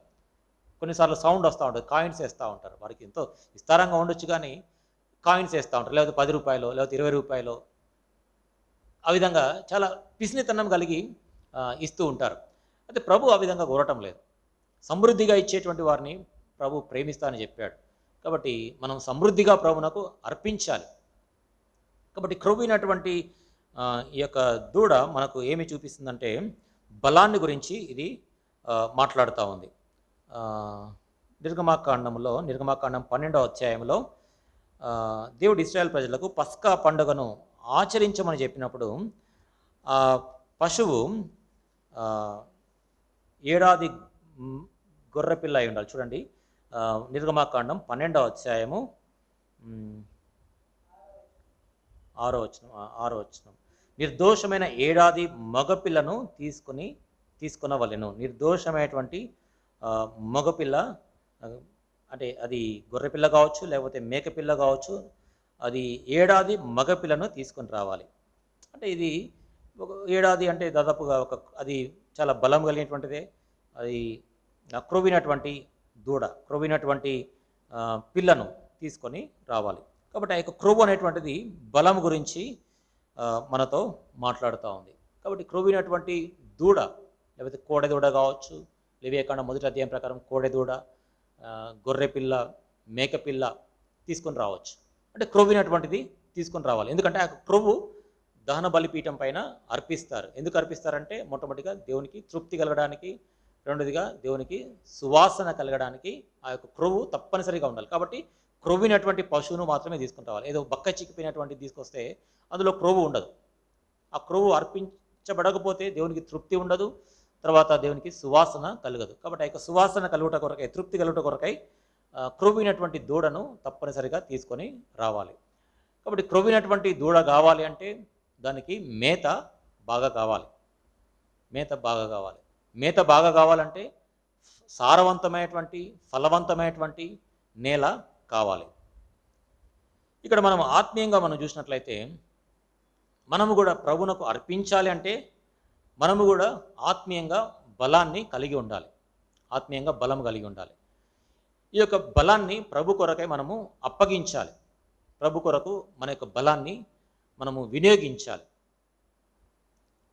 కొన్నిసార్లు సౌండ్ వస్తూ ఉంటుంది, కాయిన్స్ వేస్తూ ఉంటారు. వారికి ఎంతో విస్తారంగా ఉండొచ్చు కానీ కాయిన్స్ వేస్తూ ఉంటారు, లేకపోతే 10 రూపాయలు, లేకపోతే 20 రూపాయలు, ఆ విధంగా చాలా పిసినితనం కలిగి ఇస్తూ ఉంటారు. అయితే ప్రభు ఆ విధంగా కోరటం లేదు. సమృద్ధిగా ఇచ్చేటువంటి వారిని ప్రభు ప్రేమిస్తానని చెప్పాడు. కాబట్టి మనం సమృద్ధిగా ప్రభునకు అర్పించాలి. కాబట్టి క్రొవ్వినటువంటి ఈ యొక్క దూడ మనకు ఏమి చూపిస్తుందంటే బలాన్ని గురించి ఇది మాట్లాడుతూ ఉంది. నిర్గమాకాండం 12వ అధ్యాయంలో దేవుడు ఇశ్రాయేల్ ప్రజలకు పస్కా పండుగను ఆచరించమని చెప్పినప్పుడు ఆ పశువు ఏడాది గొర్రెపిల్ల అయి ఉండాలి. చూడండి, నిర్గమాకాండం 12వ అధ్యాయము 6వ వచనం. నిర్దోషమైన ఏడాది మగపిల్లను తీసుకునవలెను. నిర్దోషమైనటువంటి మగపిల్ల, అంటే అది గొర్రెపిల్ల కావచ్చు, లేకపోతే మేకపిల్ల కావచ్చు, అది ఏడాది మగపిల్లను తీసుకొని రావాలి. అంటే ఇది ఒక ఏడాది అంటే దాదాపుగా అది చాలా బలం కలిగినటువంటిదే. అది క్రొవ్వినటువంటి దూడ, క్రొవ్వినటువంటి పిల్లను తీసుకొని రావాలి. కాబట్టి ఆ యొక్క క్రొవ్వు అనేటువంటిది బలం గురించి మనతో మాట్లాడుతూ ఉంది. కాబట్టి క్రొవ్వినటువంటి దూడ, లేకపోతే కోడెదూడ కావచ్చు, లేవియాకాండం 1వ అధ్యాయం ప్రకారం కోడెదూడ, గొర్రెపిల్ల, మేకపిల్ల తీసుకొని రావచ్చు. అంటే క్రొవ్వినటువంటిది తీసుకొని రావాలి. ఎందుకంటే ఆ క్రొవ్వు దహన బలిపీఠం పైన అర్పిస్తారు. ఎందుకు అర్పిస్తారంటే మొట్టమొదటిగా దేవునికి తృప్తి కలగడానికి, రెండోదిగా దేవునికి సువాసన కలగడానికి ఆ యొక్క క్రొవ్వు తప్పనిసరిగా ఉండాలి. కాబట్టి క్రొవ్వినటువంటి పశువును మాత్రమే తీసుకుని రావాలి. ఏదో బక్క చిక్కిపోయినటువంటిది తీసుకొస్తే అందులో క్రొవ్వు ఉండదు. ఆ క్రొవ్వు అర్పించబడకపోతే దేవునికి తృప్తి ఉండదు, తర్వాత దేవునికి సువాసన కలగదు. కాబట్టి ఆ యొక్క సువాసన కలుగుట కొరకై, తృప్తి కలుగుట కొరకై క్రొవ్వినటువంటి దూడను తప్పనిసరిగా తీసుకొని రావాలి. కాబట్టి క్రొవ్వినటువంటి దూడ కావాలి అంటే దానికి మేత బాగా కావాలి. మేత బాగా కావాలంటే సారవంతమైనటువంటి, ఫలవంతమైనటువంటి నేల కావాలి. ఇక్కడ మనం ఆత్మీయంగా మనం చూసినట్లయితే మనము కూడా ప్రభువునకు అర్పించాలి అంటే మనము కూడా ఆత్మీయంగా బలాన్ని కలిగి ఉండాలి. బలం కలిగి ఉండాలి. ఈ యొక్క బలాన్ని ప్రభు కొరకై మనము అప్పగించాలి. ప్రభు కొరకు మన యొక్క బలాన్ని మనము వినియోగించాలి.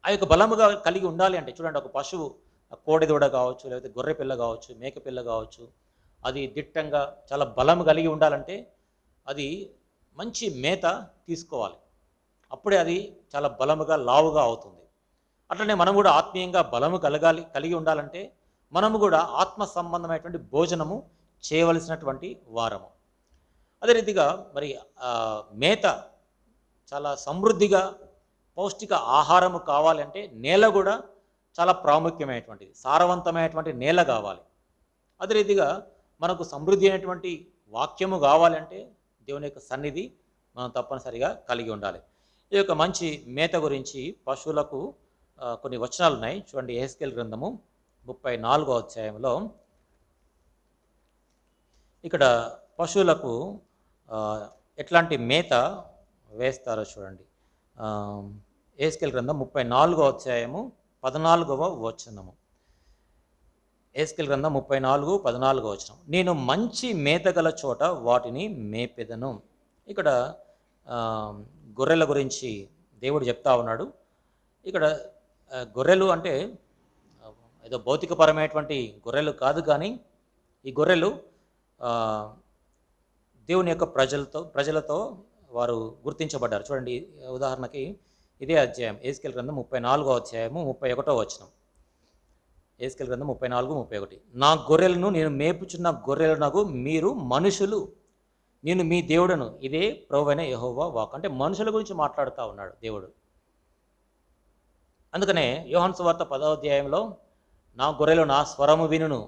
ఆ యొక్క బలముగా కలిగి ఉండాలి అంటే చూడండి, ఒక పశువు, కోడెదూడ కావచ్చు, లేకపోతే గొర్రెపిల్ల కావచ్చు, మేకపిల్ల కావచ్చు, అది దిట్టంగా చాలా బలం కలిగి ఉండాలంటే అది మంచి మేత తీసుకోవాలి. అప్పుడే అది చాలా బలముగా, లావుగా అవుతుంది. అట్లనే మనం కూడా ఆత్మీయంగా బలము కలిగి ఉండాలంటే మనము కూడా ఆత్మ సంబంధమైనటువంటి భోజనము చేయవలసినటువంటి వారము. అదే రీతిగా మరి మేత చాలా సమృద్ధిగా పౌష్టిక ఆహారము కావాలంటే నేల కూడా చాలా ప్రాముఖ్యమైనటువంటిది, సారవంతమైనటువంటి నేల కావాలి. అదే రీతిగా మనకు సమృద్ధి అయినటువంటి వాక్యము కావాలంటే దేవుని యొక్క సన్నిధి మనం తప్పనిసరిగా కలిగి ఉండాలి. ఈ యొక్క మంచి మేత గురించి పశువులకు కొన్ని వచనాలు ఉన్నాయి. చూడండి, యెహెజ్కేలు గ్రంథము 34వ అధ్యాయంలో ఇక్కడ పశువులకు ఎట్లాంటి మేత వేస్తారో చూడండి. యెహెజ్కేలు గ్రంథం 34వ అధ్యాయము 14వ వచనము. యెహెజ్కేలు గ్రంథం 34:14 వచనం. నేను మంచి మేత గల చోట వాటిని మేపెదను. ఇక్కడ గొర్రెల గురించి దేవుడు చెప్తా ఉన్నాడు. ఇక్కడ గొర్రెలు అంటే ఏదో భౌతికపరమైనటువంటి గొర్రెలు కాదు, కానీ ఈ గొర్రెలు దేవుని యొక్క ప్రజలతో వారు గుర్తించబడ్డారు. చూడండి, ఉదాహరణకి ఇదే అధ్యాయం యెహెజ్కేలు గ్రంథం 34వ అధ్యాయము 31వ వచనం. యెహెజ్కేలు గ్రంథం 34:31. నా గొర్రెలను నేను మేపుచున్న గొర్రెలనగు మీరు మనుషులు, నేను మీ దేవుడను, ఇదే ప్రభువైన యెహోవా వాక్. అంటే మనుషుల గురించి మాట్లాడుతూ ఉన్నాడు దేవుడు. అందుకనే యోహాను సువార్త 10వ అధ్యాయంలో నా గొర్రెలు నా స్వరము వినును,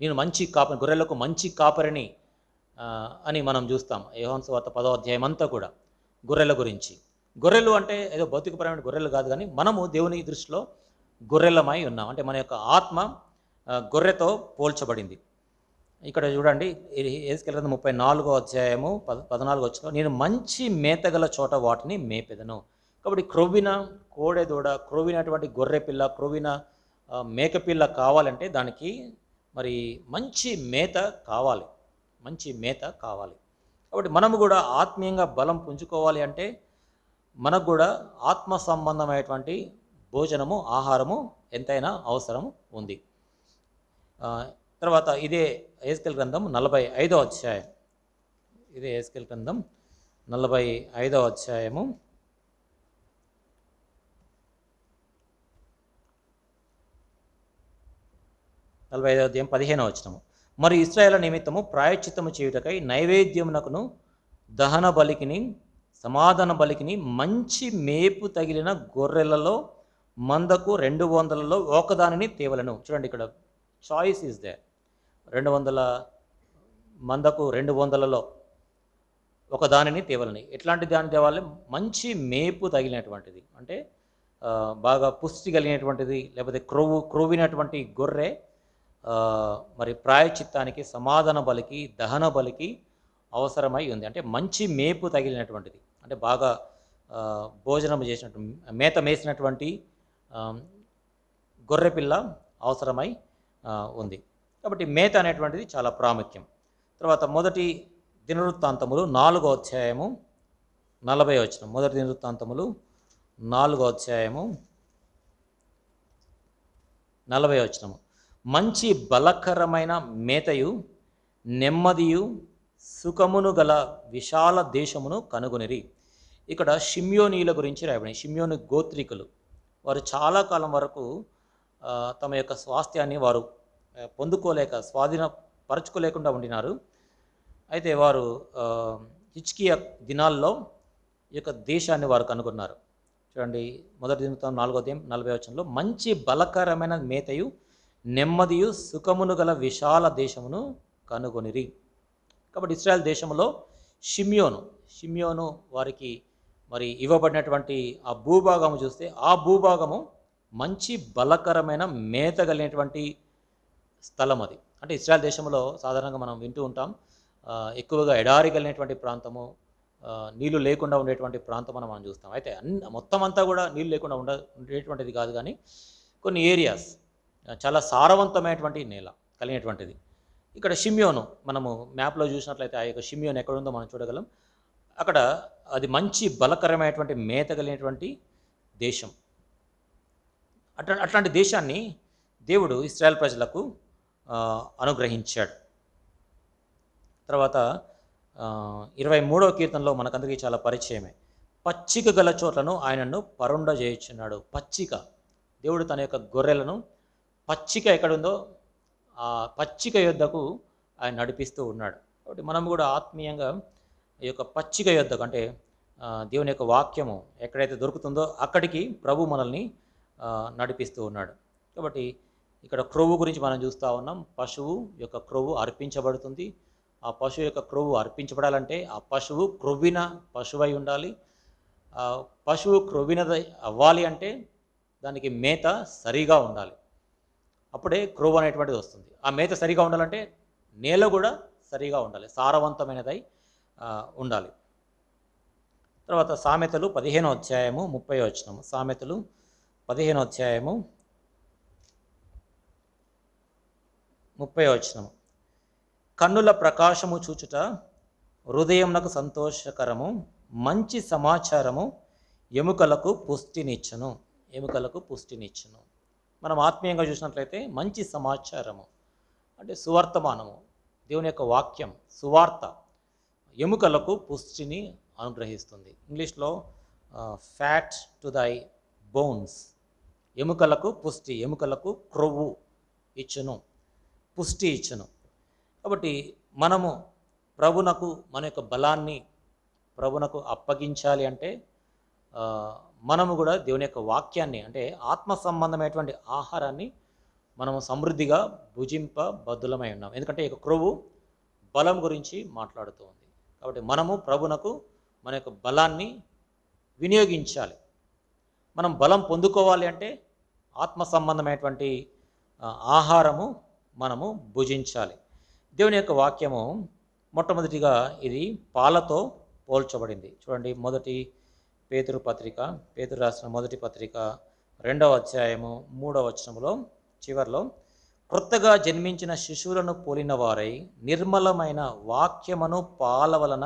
నేను మంచి కాపరి, గొర్రెలకు మంచి కాపరిని అని మనం చూస్తాం. యోహాను సువార్త 10వ అధ్యాయం అంతా కూడా గొర్రెల గురించి. గొర్రెలు అంటే ఏదో భౌతికపరమైన గొర్రెలు కాదు, కానీ మనము దేవుని దృష్టిలో గొర్రెలమై ఉన్నాం. అంటే మన యొక్క ఆత్మ గొర్రెతో పోల్చబడింది. ఇక్కడ చూడండి, యెహెజ్కేలు గ్రంథం 34వ అధ్యాయము 14 వచనం. నేను మంచి మేతగల చోట వాటిని మేపెదను. కాబట్టి క్రొవ్విన కోడెదూడ, క్రొవ్వినటువంటి గొర్రె పిల్ల, క్రొవ్విన మేకపిల్ల కావాలంటే దానికి మరి మంచి మేత కావాలి, మంచి మేత కావాలి. కాబట్టి మనము కూడా ఆత్మీయంగా బలం పుంజుకోవాలి అంటే మనకు కూడా ఆత్మ సంబంధమైనటువంటి భోజనము, ఆహారము ఎంతైనా అవసరం ఉంది. తర్వాత ఇదే యెహెజ్కేలు గ్రంథం 45వ అధ్యాయం, ఇదే యెహెజ్కేలు గ్రంథం 45వ అధ్యాయము 45వ అధ్యాయం 15వ వచనము. మరి ఇశ్రాయేలు నిమిత్తము ప్రాయశ్చిత్తము చేయుటకై నైవేద్యమునకును దహన బలికిని సమాధాన బలికిని మంచి మేపు తగిలిన గొర్రెలలో మందకు 200లలో ఒకదానిని తేవలను. చూడండి, ఇక్కడ చాయిస్ ఈజ్ దే. 200 మందకు 200లలో ఒకదానిని తేవలని. ఎట్లాంటి దాన్ని తేవాలి? మంచి మేపు తగిలినటువంటిది, అంటే బాగా పుష్టి కలిగినటువంటిది, లేకపోతే క్రొవ్వినటువంటి గొర్రె మరి ప్రాయచిత్తానికి, సమాధాన బలికి, దహన బలికి అవసరమై ఉంది. అంటే మంచి మేపు తగిలినటువంటిది, అంటే బాగా భోజనం చేసినట్టు, మేత మేసినటువంటి గొర్రెపిల్ల అవసరమై ఉంది. కాబట్టి మేత అనేటువంటిది చాలా ప్రాముఖ్యం. తర్వాత మొదటి దినవృత్తాంతములు 4వ అధ్యాయము 40వ వచనం. మొదటి దినవృత్తాంతములు 4వ అధ్యాయము 40వ వచనము. మంచి బలకరమైన మేతయు నెమ్మదియు సుఖమును గల విశాల దేశమును కనుగొనిరి. ఇక్కడ షిమ్యోనీల గురించి రాయబడింది. షిమ్యోను గోత్రికులు వారు చాలా కాలం వరకు తమ యొక్క స్వాస్థ్యాన్ని వారు పొందుకోలేక, స్వాధీనపరచుకోలేకుండా ఉండినారు. అయితే వారు హిజ్కియా దినాల్లో ఈ యొక్క దేశాన్ని వారు కనుగొన్నారు. చూడండి, మొదటి దినవృత్తాంతం 4వ అధ్యాయం 40వ వచనంలో మంచి బలకరమైన మేతయు నెమ్మదియు సుఖమును గల విశాల దేశమును కనుగొనిరి. కాబట్టి ఇశ్రాయేల్ దేశంలో షిమ్యోను వారికి మరి ఇవ్వబడినటువంటి ఆ భూభాగము చూస్తే, ఆ భూభాగము మంచి బలకరమైన మేత కలిగినటువంటి స్థలం అది. అంటే ఇశ్రాయేల్ దేశంలో సాధారణంగా మనం వింటూ ఉంటాం, ఎక్కువగా ఎడారి కలిగినటువంటి ప్రాంతము, నీళ్లు లేకుండా ఉండేటువంటి ప్రాంతం మనం చూస్తాం. అయితే మొత్తం అంతా కూడా నీళ్ళు లేకుండా ఉండేటువంటిది కాదు, కానీ కొన్ని ఏరియాస్ చాలా సారవంతమైనటువంటి నేల కలిగినటువంటిది. ఇక్కడ షిమ్యోను మనము మ్యాప్లో చూసినట్లయితే ఆ యొక్క షిమ్యోను ఎక్కడుందో మనం చూడగలం. అక్కడ అది మంచి బలకరమైనటువంటి మేత కలిగినటువంటి దేశం. అట్లాంటి దేశాన్ని దేవుడు ఇశ్రాయేల్ ప్రజలకు అనుగ్రహించాడు. తర్వాత 23వ కీర్తనలో మనకందరికీ చాలా పరిచయమే. పచ్చిక గల చోట్లను ఆయనను పరుండ చేయుచున్నాడు. పచ్చిక, దేవుడు తన యొక్క గొర్రెలను పచ్చిక ఎక్కడుందో ఆ పచ్చిక యొద్దకు ఆయన నడిపిస్తూ ఉన్నాడు. కాబట్టి మనం కూడా ఆత్మీయంగా ఈ యొక్క పచ్చిక యొద్దకు, అంటే దేవుని యొక్క వాక్యము ఎక్కడైతే దొరుకుతుందో అక్కడికి ప్రభు మనల్ని నడిపిస్తూ ఉన్నాడు. కాబట్టి ఇక్కడ క్రొవ్వు గురించి మనం చూస్తూ ఉన్నాం. పశువు యొక్క క్రొవ్వు అర్పించబడుతుంది. ఆ పశువు యొక్క క్రొవ్వు అర్పించబడాలంటే ఆ పశువు క్రొవ్విన పశువై ఉండాలి. ఆ పశువు క్రొవ్వినది అవ్వాలి అంటే దానికి మేత సరిగా ఉండాలి. అప్పుడే క్రొవ్వు అనేటువంటిది వస్తుంది. ఆ మేత సరిగా ఉండాలంటే నేల కూడా సరిగా ఉండాలి, సారవంతమైనదై ఉండాలి. తర్వాత సామెతలు 15వ అధ్యాయము 30వ వచనం. సామెతలు 15వ అధ్యాయము 30వ వచనం. కన్నుల ప్రకాశము చూచుట హృదయమునకు సంతోషకరము, మంచి సమాచారము ఎముకలకు పుష్టినిచ్చును. ఎముకలకు పుష్టినిచ్చును. మనం ఆత్మీయంగా చూసినట్లయితే మంచి సమాచారము అంటే సువర్తమానము, దేవుని యొక్క వాక్యం, సువార్త ఎముకలకు పుష్టిని అనుగ్రహిస్తుంది. ఇంగ్లీష్లో ఫ్యాట్ టు దై బోన్స్. ఎముకలకు పుష్టి, ఎముకలకు క్రొవ్వు ఇచ్చును, పుష్టి ఇచ్చును. కాబట్టి మనము ప్రభునకు మన యొక్క బలాన్ని ప్రభునకు అప్పగించాలి అంటే మనము కూడా దేవుని యొక్క వాక్యాన్ని అంటే ఆత్మ సంబంధమైనటువంటి ఆహారాన్ని మనము సమృద్ధిగా భుజింప బద్దులమై ఉన్నాం. ఎందుకంటే ఈ క్రొవ్వు బలం గురించి మాట్లాడుతూ ఉంది. కాబట్టి మనము ప్రభునకు మన యొక్క బలాన్ని వినియోగించాలి. మనం బలం పొందుకోవాలి అంటే ఆత్మ సంబంధమైనటువంటి ఆహారము మనము భుజించాలి. దేవుని యొక్క వాక్యము మొట్టమొదటిగా ఇది పాలతో పోల్చబడింది. చూడండి, మొదటి పేతురు పత్రిక, పేతురు రాసిన మొదటి పత్రిక 2వ అధ్యాయము 3వ వచనములో చివర్లో, క్రొత్తగా జన్మించిన శిశువులను పోలిన వారై నిర్మలమైన వాక్యమును పాల వలన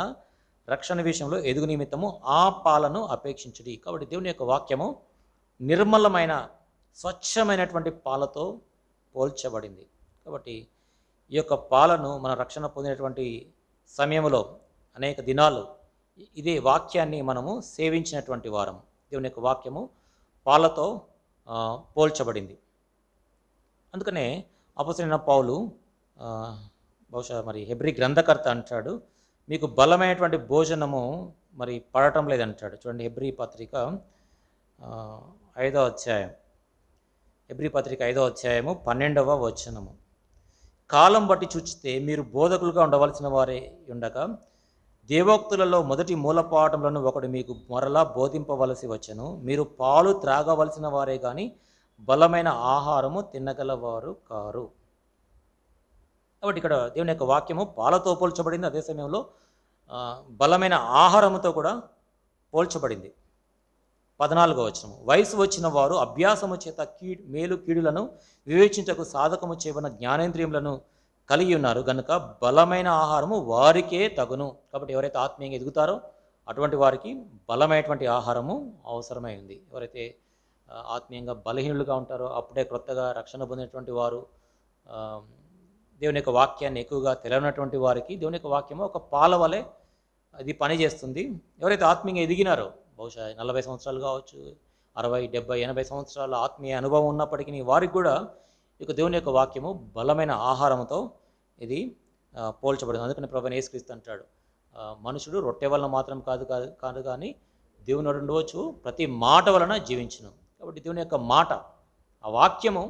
రక్షణ విషయంలో ఎదుగు నిమిత్తము ఆ పాలను అపేక్షించుడి. కాబట్టి దేవుని యొక్క వాక్యము నిర్మలమైన స్వచ్ఛమైనటువంటి పాలతో పోల్చబడింది. కాబట్టి ఈ యొక్క పాలను మన రక్షణ పొందినటువంటి సమయంలో అనేక దినాలు ఇదే వాక్యాన్ని మనము సేవించినటువంటి వారం. దేవుని యొక్క వాక్యము పాలతో పోల్చబడింది. అందుకనే అపొస్తలుడైన పౌలు బహుశా మరి హెబ్రీ గ్రంథకర్త అంటాడు, మీకు బలమైనటువంటి భోజనము మరి పడటం లేదంటాడు. చూడండి, హెబ్రీ పత్రిక 5వ అధ్యాయం, హెబ్రీ పత్రిక 5వ అధ్యాయము 12వ వచనము. కాలం బట్టి చూచితే మీరు బోధకులుగా ఉండవలసిన వారే ఉండగా దేవోక్తులలో మొదటి మూలపాఠములను ఒకడు మీకు మరలా బోధింపవలసి వచ్చెను. మీరు పాలు త్రాగవలసిన వారే కానీ బలమైన ఆహారము తినగలవారు కారు. కాబట్టి ఇక్కడ దేవుని యొక్క వాక్యము పాలతో పోల్చబడింది, అదే సమయంలో బలమైన ఆహారముతో కూడా పోల్చబడింది. 14వ వచనం. వయసు వచ్చిన వారు అభ్యాసము చేత మేలు కీడులను వివేచించకు సాధకము చేయబడిన జ్ఞానేంద్రియములను కలిగి ఉన్నారు కనుక బలమైన ఆహారము వారికే తగును. కాబట్టి ఎవరైతే ఆత్మీయంగా ఎదుగుతారో అటువంటి వారికి బలమైనటువంటి ఆహారము అవసరమై ఉంది. ఎవరైతే ఆత్మీయంగా బలహీనులుగా ఉంటారో, అప్పుడే క్రొత్తగా రక్షణ పొందినటువంటి వారు, దేవుని యొక్క వాక్యాన్ని ఎక్కువగా తెలియనటువంటి వారికి దేవుని యొక్క వాక్యము ఒక పాల వలె అది పనిచేస్తుంది. ఎవరైతే ఆత్మీయంగా ఎదిగినారో, బహుశా 40 సంవత్సరాలు కావచ్చు, 60, 70, 80 సంవత్సరాల ఆత్మీయ అనుభవం ఉన్నప్పటికీ వారికి కూడా ఇక దేవుని యొక్క వాక్యము బలమైన ఆహారంతో ఇది పోల్చబడింది. అందుకని ప్రభువైన యేసుక్రీస్తు అంటాడు, మనుషుడు రొట్టె వలన మాత్రం కాదు కానీ దేవుని నోట ఉండవచ్చు ప్రతి మాట వలన జీవించును. కాబట్టి దేవుని యొక్క మాట, ఆ వాక్యము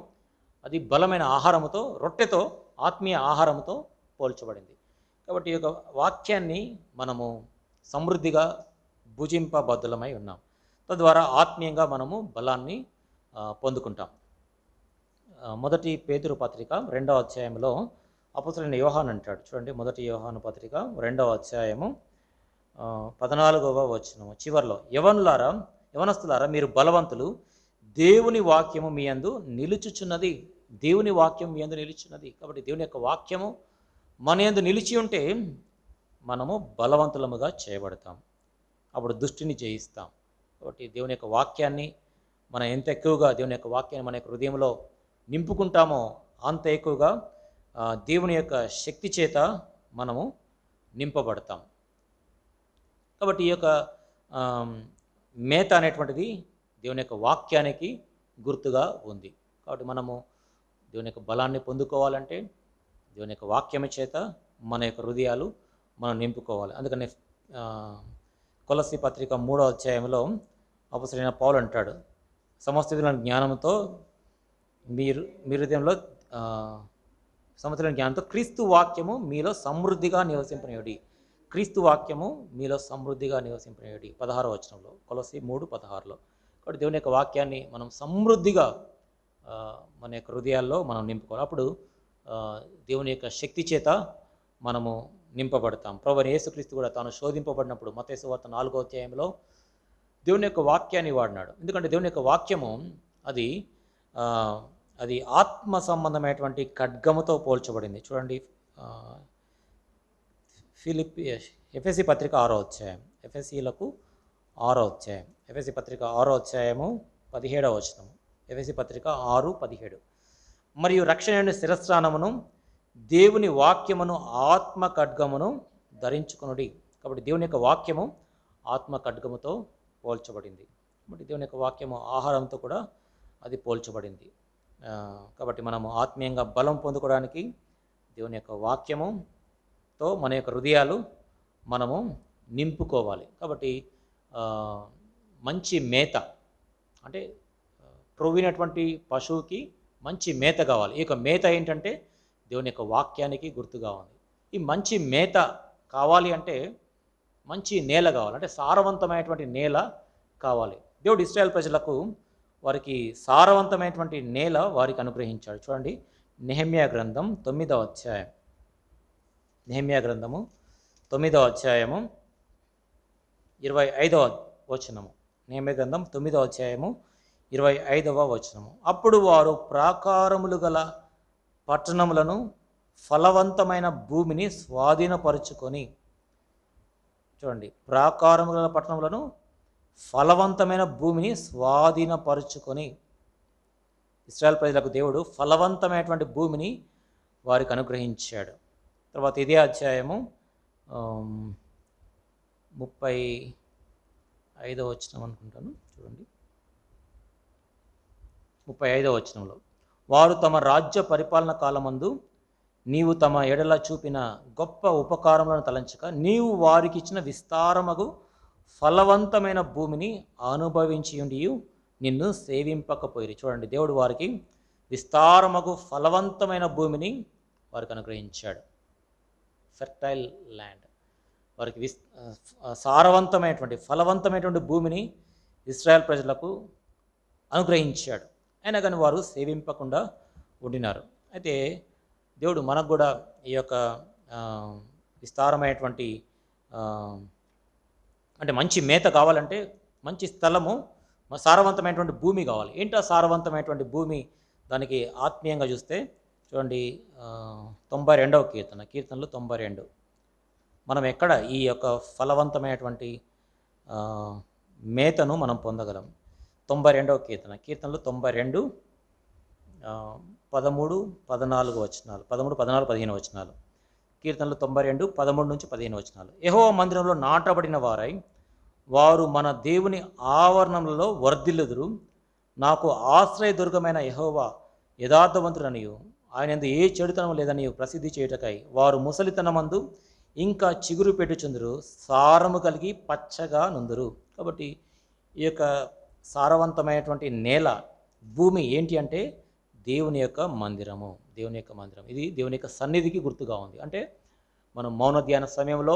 అది బలమైన ఆహారముతో, రొట్టెతో, ఆత్మీయ ఆహారముతో పోల్చబడింది. కాబట్టి ఈ యొక్క వాక్యాన్ని మనము సమృద్ధిగా భుజింపబద్ధులమై ఉన్నాం. తద్వారా ఆత్మీయంగా మనము బలాన్ని పొందుకుంటాం. మొదటి పేతురు పత్రిక 2వ అధ్యాయంలో అపొస్తలుడైన యోహాను అంటాడు. చూడండి, మొదటి యోహాను పత్రిక 2వ అధ్యాయము 14వ వచనము చివర్లో, యవనస్తులారా మీరు బలవంతులు, దేవుని వాక్యము మీ యందు నిలుచుచున్నది. దేవుని వాక్యం మీ యందు నిలుచున్నది. కాబట్టి దేవుని యొక్క వాక్యము మన యందు నిలిచి ఉంటే మనము బలవంతులముగా చేయబడతాం, అప్పుడు దుష్టిని జయిస్తాం. కాబట్టి దేవుని యొక్క వాక్యాన్ని మనం ఎంత ఎక్కువగా దేవుని యొక్క వాక్యాన్ని మన యొక్క హృదయంలో నింపుకుంటామో అంత ఎక్కువగా దేవుని యొక్క శక్తి చేత మనము నింపబడతాం. కాబట్టి ఈ యొక్క మేత అనేటువంటిది దేవుని యొక్క వాక్యానికి గుర్తుగా ఉంది. కాబట్టి మనము దేవుని యొక్క బలాన్ని పొందుకోవాలంటే దేవుని యొక్క వాక్యము చేత మన యొక్క హృదయాలు మనం నింపుకోవాలి. అందుకని కొలస్సీ పత్రిక 3వ అధ్యాయంలో అపొస్తలుడైన పౌలు అంటాడు, సమస్తమైన జ్ఞానంతో మీ హృదయంలో సమస్తమైన జ్ఞానంతో క్రీస్తు వాక్యము మీలో సమృద్ధిగా నివసింపనివ్వండి. క్రీస్తు వాక్యము మీలో సమృద్ధిగా నివసింపనివ్వండి. 16వ వచనంలో, కొలస్సీ 3:16లో. కాబట్టి దేవుని యొక్క వాక్యాన్ని మనం సమృద్ధిగా మన యొక్క హృదయాల్లో మనం నింపుకోవాలి. అప్పుడు దేవుని యొక్క శక్తి చేత మనము నింపబడతాం. ప్రభువైన యేసుక్రీస్తు కూడా తాను శోధింపబడినప్పుడు మత్తయి సువార్త 4వ అధ్యాయంలో దేవుని యొక్క వాక్యాన్ని వాడినాడు. ఎందుకంటే దేవుని యొక్క వాక్యము అది ఆత్మ సంబంధమైనటువంటి ఖడ్గముతో పోల్చబడింది. చూడండి, ఎఫెసీ పత్రిక 6వ అధ్యాయం, ఎఫెసీలకు 6వ అధ్యాయం, ఎఫెసీ పత్రిక 6వ అధ్యాయము 17వ వచనము, ఎఫెసీ పత్రిక 6:17. మరియు రక్షణ శిరస్త్రానమును దేవుని వాక్యమును ఆత్మ ఖడ్గమును ధరించుకొనుడి. కాబట్టి దేవుని యొక్క వాక్యము ఆత్మ ఖడ్గముతో పోల్చబడింది. కాబట్టి దేవుని యొక్క వాక్యము ఆహారంతో కూడా అది పోల్చబడింది. కాబట్టి మనము ఆత్మీయంగా బలం పొందుకోవడానికి దేవుని యొక్క వాక్యముతో మన యొక్క హృదయాలు మనము నింపుకోవాలి. కాబట్టి మంచి మేత అంటే త్రొవ్వినటువంటి పశువుకి మంచి మేత కావాలి. ఈ యొక్క మేత ఏంటంటే దేవుని యొక్క వాక్యానికి గుర్తుగా ఉంది. ఈ మంచి మేత కావాలి అంటే మంచి నేల కావాలి, అంటే సారవంతమైనటువంటి నేల కావాలి. దేవుడు ఇశ్రాయేల్ ప్రజలకు వారికి సారవంతమైనటువంటి నేల వారికి అనుగ్రహించాడు. చూడండి, నెహెమ్యా గ్రంథం 9వ అధ్యాయం, నెహెమ్యా గ్రంథము 9వ అధ్యాయము 25వ వచనము, నెహెమ్యా గ్రంథం 9వ అధ్యాయము 25వ వచనము. అప్పుడు వారు ప్రాకారములు గల పట్టణములను ఫలవంతమైన భూమిని స్వాధీనపరుచుకొని, చూడండి, ప్రాకారములు గల పట్టణములను ఫలవంతమైన భూమిని స్వాధీనపరుచుకొని, ఇశ్రాయేల్ ప్రజలకు దేవుడు ఫలవంతమైనటువంటి భూమిని వారికి అనుగ్రహించాడు. తర్వాత ఇదే అధ్యాయము 35వ వచనం అనుకుంటాను. చూడండి, 35వ వచనంలో, వారు తమ రాజ్య పరిపాలన కాలమందు నీవు తమ ఎడల చూపిన గొప్ప ఉపకారములను తలంచక నీవు వారికి ఇచ్చిన విస్తారమగు ఫలవంతమైన భూమిని అనుభవించి ఉండి నిన్ను సేవింపకపోయిరి. చూడండి, దేవుడు వారికి విస్తారమగు ఫలవంతమైన భూమిని వారికి అనుగ్రహించాడు. ఫెర్టైల్ ల్యాండ్, వారికి సారవంతమైనటువంటి ఫలవంతమైనటువంటి భూమిని ఇశ్రాయేల్ ప్రజలకు అనుగ్రహించాడు. అయినా కానీ వారు సేవింపకుండా ఉండినారు. అయితే దేవుడు మనకు కూడా ఈ యొక్క విస్తారమైనటువంటి అంటే మంచి మేత కావాలంటే మంచి స్థలము, సారవంతమైనటువంటి భూమి కావాలి. ఏంటో సారవంతమైనటువంటి భూమి? దానికి ఆత్మీయంగా చూస్తే చూడండి, 92వ కీర్తనలు 92. మనం ఎక్కడ ఈ యొక్క ఫలవంతమైనటువంటి మేతను మనం పొందగలం? 92వ కీర్తనలు 92, 13, 14 వచనాలు, 13, 14, 15 వచనాలు. కీర్తనలు 92, 13 నుంచి 15 వచనాలు. యెహోవా మందిరంలో నాటబడిన వారై వారు మన దేవుని ఆవరణములలో వర్ధిల్లుదురు. నాకు ఆశ్రయదుర్గమైన యెహోవా యథార్థవంతుడనియు ఆయన యందు ఏ చెడుతనం లేదని ప్రసిద్ధి చేయుటకై వారు ముసలితనమందు ఇంకా చిగురు పెట్టుచుందురు, సారము కలిగి పచ్చగా నుందురు. కాబట్టి ఈ యొక్క సారవంతమైనటువంటి నేల, భూమి ఏంటి అంటే దేవుని యొక్క మందిరము. దేవుని యొక్క మందిరం ఇది దేవుని యొక్క సన్నిధికి గుర్తుగా ఉంది. అంటే మనం మౌన ధ్యాన సమయంలో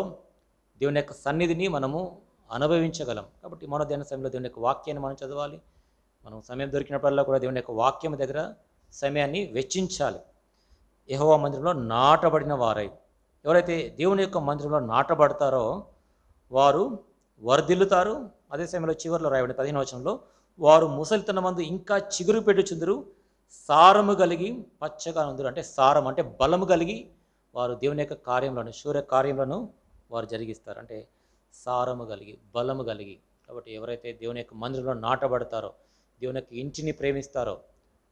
దేవుని యొక్క సన్నిధిని మనము అనుభవించగలం. కాబట్టి మౌన ధ్యాన సమయంలో దేవుని యొక్క వాక్యాన్ని మనం చదవాలి. మనం సమయం దొరికినప్పుడల్లా కూడా దేవుని యొక్క వాక్యం దగ్గర సమయాన్ని వెచ్చించాలి. యెహోవా మందిరంలో నాటబడిన వారై, ఎవరైతే దేవుని యొక్క మందిరంలో నాటబడతారో వారు వర్ధిల్లుతారు. అదే సమయంలో చివరిలో రాయబడి 15వ వచనంలో, వారు ముసలితనమందు ఇంకా చిగురు పెట్టుచుందురు, సారము కలిగి పచ్చగా నుందురు. అంటే సారం అంటే బలము కలిగి వారు దేవుని యొక్క కార్యములను, శూర కార్యములను వారు జరిగిస్తారు. అంటే సారము కలిగి, బలము కలిగి. కాబట్టి ఎవరైతే దేవుని యొక్క మందిరంలో నాటబడతారో, దేవుని యొక్క ఇంటిని ప్రేమిస్తారో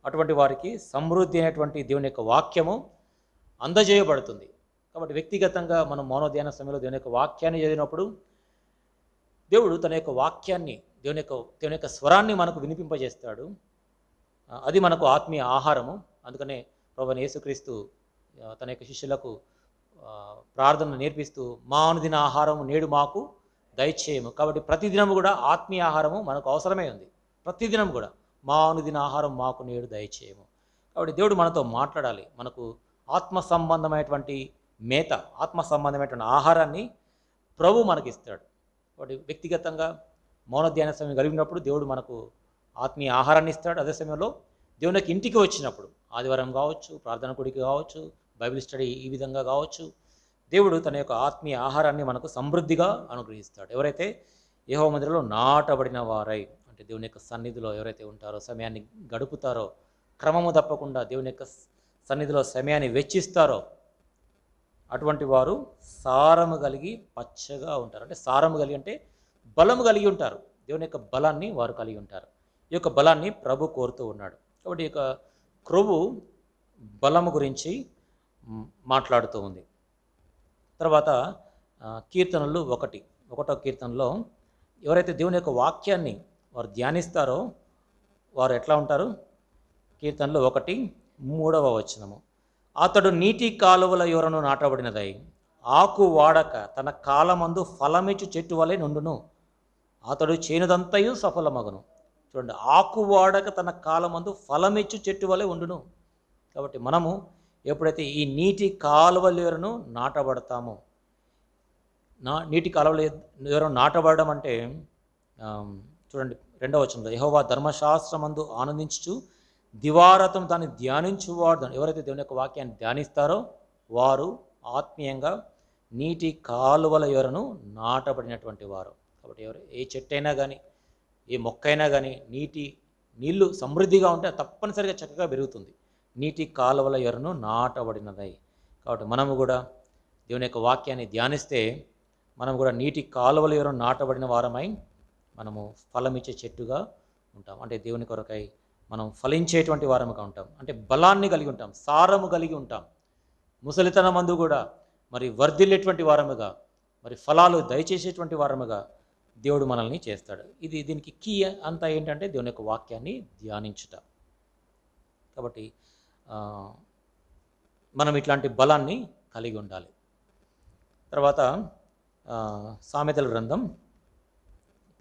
అటువంటి వారికి సమృద్ధి అయినటువంటి దేవుని యొక్క వాక్యము అందజేయబడుతుంది. కాబట్టి వ్యక్తిగతంగా మనం మౌన ధ్యాన సమయంలో దేవుని యొక్క వాక్యాన్ని చదివినప్పుడు దేవుడు తన యొక్క వాక్యాన్ని, దేవుని యొక్క స్వరాన్ని మనకు వినిపింపజేస్తాడు. అది మనకు ఆత్మీయ ఆహారము. అందుకనే ప్రభువైన యేసుక్రీస్తు తన యొక్క శిష్యులకు ప్రార్థన నేర్పిస్తూ మా అనుదిన ఆహారం నేడు మాకు దయచేయము. కాబట్టి ప్రతిదినం కూడా ఆత్మీయ ఆహారము మనకు అవసరమే ఉంది. ప్రతిదినం కూడా మా అనుదిన ఆహారం మాకు నేడు దయచేయము. కాబట్టి దేవుడు మనతో మాట్లాడాలి. మనకు ఆత్మ సంబంధమైనటువంటి మేత, ఆత్మ సంబంధమైనటువంటి ఆహారాన్ని ప్రభు మనకిస్తాడు. కాబట్టి వ్యక్తిగతంగా మౌన ధ్యాన సమయం కలిగినప్పుడు దేవుడు మనకు ఆత్మీయ ఆహారాన్ని ఇస్తాడు. అదే సమయంలో దేవునికి ఇంటికి వచ్చినప్పుడు, ఆదివారం కావచ్చు, ప్రార్థన కూడికి కావచ్చు, బైబిల్ స్టడీ ఈ విధంగా కావచ్చు, దేవుడు తన యొక్క ఆత్మీయ ఆహారాన్ని మనకు సమృద్ధిగా అనుగ్రహిస్తాడు. ఎవరైతే యెహోవా మందిరంలో నాటబడిన వారై, అంటే దేవుని యొక్క సన్నిధిలో ఎవరైతే ఉంటారో, సమయాన్ని గడుపుతారో, క్రమము తప్పకుండా దేవుని యొక్క సన్నిధిలో సమయాన్ని వెచ్చిస్తారో, అటువంటి వారు సారము కలిగి పచ్చగా ఉంటారు. అంటే సారము కలిగి అంటే బలము కలిగి ఉంటారు. దేవుని యొక్క బలాన్ని వారు కలిగి ఉంటారు. ఈ యొక్క బలాన్ని ప్రభు కోరుతూ ఉన్నాడు. కాబట్టి ఈ యొక్క క్రొవ్వు బలము గురించి మాట్లాడుతూ ఉంది. తర్వాత కీర్తనలు ఒకటో కీర్తనలో ఎవరైతే దేవుని యొక్క వాక్యాన్ని వారు ధ్యానిస్తారో వారు ఎట్లా ఉంటారు? కీర్తనలు 1:3 అతడు నీటి కాలువల యోరను నాటబడినదై ఆకు వాడక తన కాలమందు ఫలమిచ్చు చెట్టు వలె నుండును. అతడు చేనుదంతయు సఫలమగును. చూడండి, ఆకు వాడక తన కాలమందు ఫలమిచ్చు చెట్టు వలె ఉండును. కాబట్టి మనము ఎప్పుడైతే ఈ నీటి కాలువల యోరను నాటబడతామో, నీటి కాలువల యోరను నాటబడడం అంటే చూడండి 2వ వచనంలో, యెహోవా ధర్మశాస్త్రమందు ఆనందించుచు దివారాత్రం దాన్ని ధ్యానించువాడు. ఎవరైతే దేవుని యొక్క వాక్యాన్ని ధ్యానిస్తారో వారు ఆత్మీయంగా నీటి కాలువల యోరను నాటబడినటువంటి వారు. కాబట్టి ఏ చెట్టు అయినా కానీ, ఏ మొక్క అయినా కానీ నీళ్లు సమృద్ధిగా ఉంటే తప్పనిసరిగా చక్కగా పెరుగుతుంది. నీటి కాలువల యోరను నాటబడినదై. కాబట్టి మనము కూడా దేవుని యొక్క వాక్యాన్ని ధ్యానిస్తే మనం కూడా నీటి కాలువల యోరను నాటబడిన వారమై మనము ఫలమిచ్చే చెట్టుగా ఉంటాం. అంటే దేవుని కొరకై మనం ఫలించేటువంటి వారముగా ఉంటాం. అంటే బలాన్ని కలిగి ఉంటాం, సారము కలిగి ఉంటాం. ముసలితనమందు కూడా మరి వర్ధిల్లేటువంటి వారముగా, మరి ఫలాలు దయచేసేటువంటి వారముగా దేవుడు మనల్ని చేస్తాడు. దీనికి కీ అంతా ఏంటంటే దేవుని యొక్క వాక్యాన్ని ధ్యానించుట. కాబట్టి మనం ఇట్లాంటి బలాన్ని కలిగి ఉండాలి. తర్వాత సామెతల గ్రంథం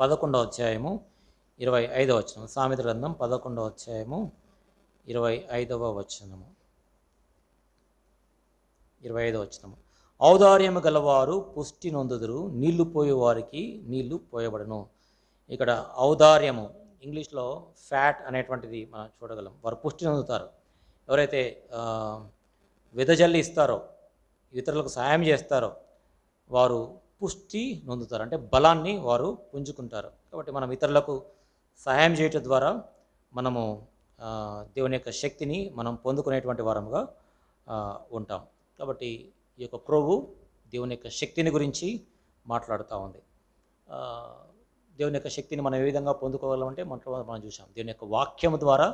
11:25 సామెతల గ్రంథం 11:25 ఔదార్యము గలవారు పుష్టి నొందుదురు, నీళ్లు పోయే వారికి నీళ్లు పోయబడను. ఇక్కడ ఔదార్యము ఇంగ్లీష్లో ఫ్యాట్ అనేటువంటిది మనం చూడగలం. వారు పుష్టి నొందుతారు. ఎవరైతే వెదజల్లి ఇస్తారో, ఇతరులకు సహాయం చేస్తారో వారు పుష్టి నొందుతారు. అంటే బలాన్ని వారు పుంజుకుంటారు. కాబట్టి మనం ఇతరులకు సహాయం చేయటం ద్వారా మనము దేవుని యొక్క శక్తిని మనం పొందుకునేటువంటి వారముగా ఉంటాం. కాబట్టి ఈ యొక్క క్రొవ్వు దేవుని యొక్క శక్తిని గురించి మాట్లాడుతూ ఉంది. దేవుని యొక్క శక్తిని మనం ఏ విధంగా పొందుకోగలమంటే మనం చూసాం, దేవుని యొక్క వాక్యము ద్వారా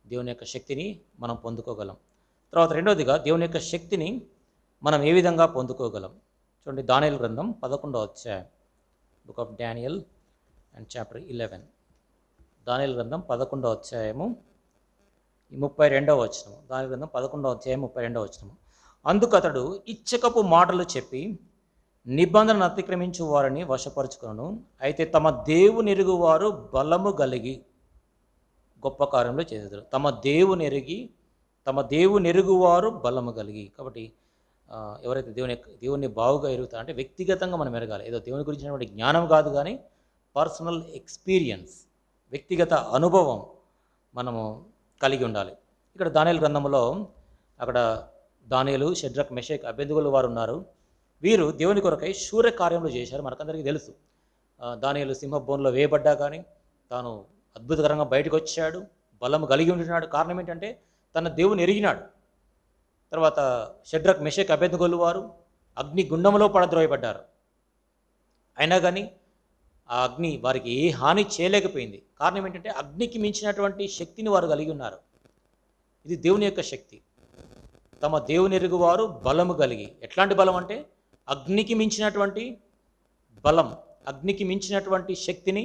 దేవుని యొక్క శక్తిని మనం పొందుకోగలం. తర్వాత రెండవదిగా దేవుని యొక్క శక్తిని మనం ఏ విధంగా పొందుకోగలం? చూడండి, దానియేలు గ్రంథం 11 book of Daniel and chapter 11. దానియేలు గ్రంథం 11 32 దానియేలు గ్రంథం 11 అందుకు అతడు ఇచ్చకపు మాటలు చెప్పి నిబంధనను అతిక్రమించు వారిని వశపరుచుకును. అయితే తమ దేవుని ఎరుగువారు బలము కలిగి గొప్ప కార్యంలో చేసేదారు. తమ దేవుని ఎరుగువారు బలము కలిగి. కాబట్టి ఎవరైతే దేవుని బావుగా ఎరుగుతారో, అంటే వ్యక్తిగతంగా మనం ఎరగాలి. ఏదో దేవుని గురించినటువంటి జ్ఞానం కాదు, కానీ పర్సనల్ ఎక్స్పీరియన్స్, వ్యక్తిగత అనుభవం మనము కలిగి ఉండాలి. ఇక్కడ దానియేలు గ్రంథంలో అక్కడ దానియేలు, షడ్రక్, మెషక్, అబేద్నెగోలు వారు ఉన్నారు. వీరు దేవుని కొరకై శూర్య కార్యములు చేశారు. మనకందరికీ తెలుసు. దానియేలు సింహబోన్లో వేయబడ్డా కానీ తాను అద్భుతకరంగా బయటకు వచ్చాడు, బలం కలిగి ఉంటున్నాడు. కారణం ఏంటంటే తన దేవుని ఎరిగినాడు. తర్వాత షడ్రక్, మెషక్, అబేద్నెగోలు వారు అగ్ని గుండంలో పడద్రోయబడ్డారు. అయినా కానీ ఆ అగ్ని వారికి ఏ హాని చేయలేకపోయింది. కారణం ఏంటంటే అగ్నికి మించినటువంటి శక్తిని వారు కలిగి ఉన్నారు. ఇది దేవుని యొక్క శక్తి. తమ దేవుని ఎరుగువారు బలము కలిగి. ఎట్లాంటి బలం అంటే అగ్నికి మించినటువంటి బలం, అగ్నికి మించినటువంటి శక్తిని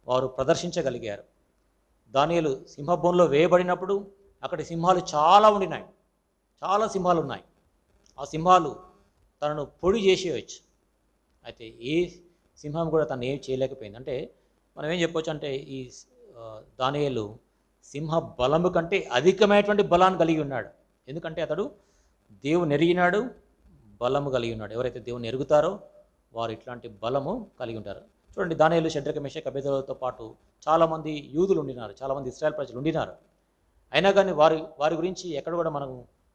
వారు ప్రదర్శించగలిగారు. దానియేలు సింహబోన్లో వేయబడినప్పుడు అక్కడ సింహాలు చాలా ఉండినాయి, చాలా సింహాలు ఉన్నాయి. ఆ సింహాలు తనను పొడి చేసేయచ్చు. అయితే ఏ సింహం కూడా తను ఏం చేయలేకపోయింది. అంటే మనం ఏం చెప్పొచ్చు అంటే ఈ దానియేలు సింహ బలము కంటే అధికమైనటువంటి బలాన్ని కలిగి ఉన్నాడు. ఎందుకంటే అతడు దేవుని ఎరిగినాడు, బలము కలిగి ఉన్నాడు. ఎవరైతే దేవుని ఎరుగుతారో వారు ఇట్లాంటి బలము కలిగి ఉంటారు. చూడండి, దానియేలు, షడ్రక, మేషక్, అబేద్నెగోతో పాటు చాలామంది యూదులు ఉండినారు, చాలామంది ఇశ్రాయేల్ ప్రజలు ఉండినారు. అయినా కానీ వారి గురించి ఎక్కడ కూడా మనం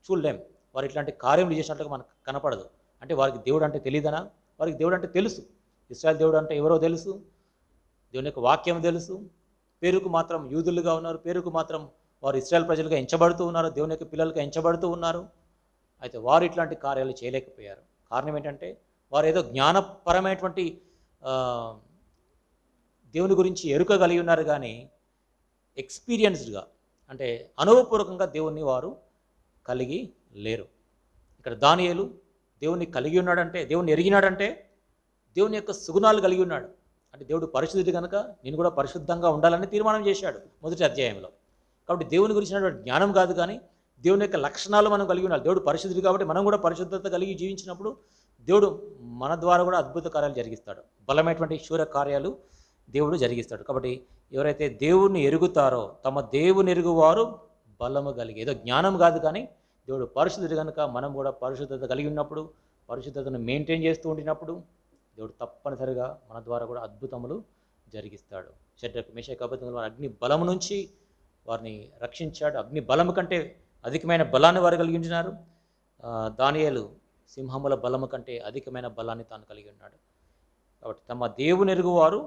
చూడలేం. వారు ఇట్లాంటి కార్యములు చేసినట్లుగా మనకు కనపడదు. అంటే వారికి దేవుడు అంటే తెలియదనా? వారికి దేవుడు అంటే తెలుసు. ఇశ్రాయేల్ దేవుడు అంటే ఎవరో తెలుసు, దేవుని యొక్క వాక్యం తెలుసు. పేరుకు మాత్రం యూదులుగా ఉన్నారు, పేరుకు మాత్రం వారు ఇశ్రాయేల్ ప్రజలుగా ఎంచబడుతూ ఉన్నారు, దేవుని యొక్క పిల్లలుగా ఎంచబడుతూ ఉన్నారు. అయితే వారు ఇట్లాంటి కార్యాలు చేయలేకపోయారు. కారణం ఏంటంటే వారు ఏదో జ్ఞానపరమైనటువంటి దేవుని గురించి ఎరుక కలిగి ఉన్నారు, కానీ ఎక్స్పీరియన్స్డ్గా అంటే అనుభవపూర్వకంగా దేవుణ్ణి వారు కలిగి లేరు. ఇక్కడ దానియేలు దేవుణ్ణి కలిగి ఉన్నాడంటే, దేవుణ్ణి ఎరిగినాడంటే దేవుని యొక్క సుగుణాలు కలిగి ఉన్నాడు. అంటే దేవుడు పరిశుద్ధుడు కనుక నేను కూడా పరిశుద్ధంగా ఉండాలని తీర్మానం చేశాడు మొదటి అధ్యాయంలో. కాబట్టి దేవుని గురించినటువంటి జ్ఞానం కాదు, కానీ దేవుని యొక్క లక్షణాలు మనం కలిగి ఉండాలి. దేవుడు పరిశుద్ధుడు కాబట్టి మనం కూడా పరిశుద్ధత కలిగి జీవించినప్పుడు దేవుడు మన ద్వారా కూడా అద్భుత కార్యాలు జరిగిస్తాడు, బలమైనటువంటి శూర కార్యాలు దేవుడు జరిగిస్తాడు. కాబట్టి ఎవరైతే దేవుణ్ణి ఎరుగుతారో తమ దేవుని ఎరుగువారు బలము కలిగి, ఏదో జ్ఞానం కాదు కానీ దేవుడు పరిశుద్ధుడు కనుక మనం కూడా పరిశుద్ధత కలిగి ఉన్నప్పుడు, పరిశుద్ధతను మెయింటైన్ చేస్తూ ఉండినప్పుడు దేవుడు తప్పనిసరిగా మన ద్వారా కూడా అద్భుతములు జరిగిస్తాడు. షడ్రక్, మేషక్, అబేద్నెగో అగ్ని బలము నుంచి వారిని రక్షించాడు. అగ్ని బలము కంటే అధికమైన బలాన్ని వారు కలిగి ఉంటున్నారు. దానియేలు సింహముల బలము కంటే అధికమైన బలాన్ని తాను కలిగి ఉన్నాడు. కాబట్టి తమ దేవుని ఎరుగువారు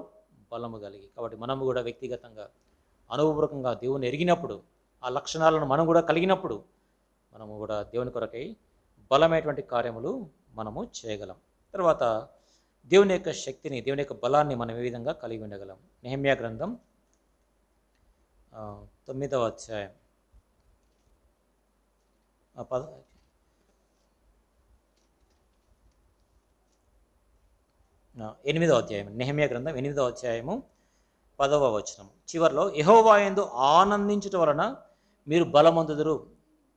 బలము కలిగి. కాబట్టి మనము కూడా వ్యక్తిగతంగా అనుభవపూర్వకంగా దేవుని ఎరిగినప్పుడు, ఆ లక్షణాలను మనం కూడా కలిగినప్పుడు మనము కూడా దేవుని కొరకై బలమైనటువంటి కార్యములు మనము చేయగలం. తర్వాత దేవుని యొక్క శక్తిని, దేవుని యొక్క బలాన్ని మనం ఏ విధంగా కలిగి ఉండగలం? నెహెమ్యా గ్రంథం 9వ అధ్యాయం 8వ అధ్యాయం, నెహెమ్యా గ్రంథం 8వ అధ్యాయము 10వ వచనం చివరిలో, యెహోవా యందు ఆనందించుట వలన మీరు బలమొందుదురు.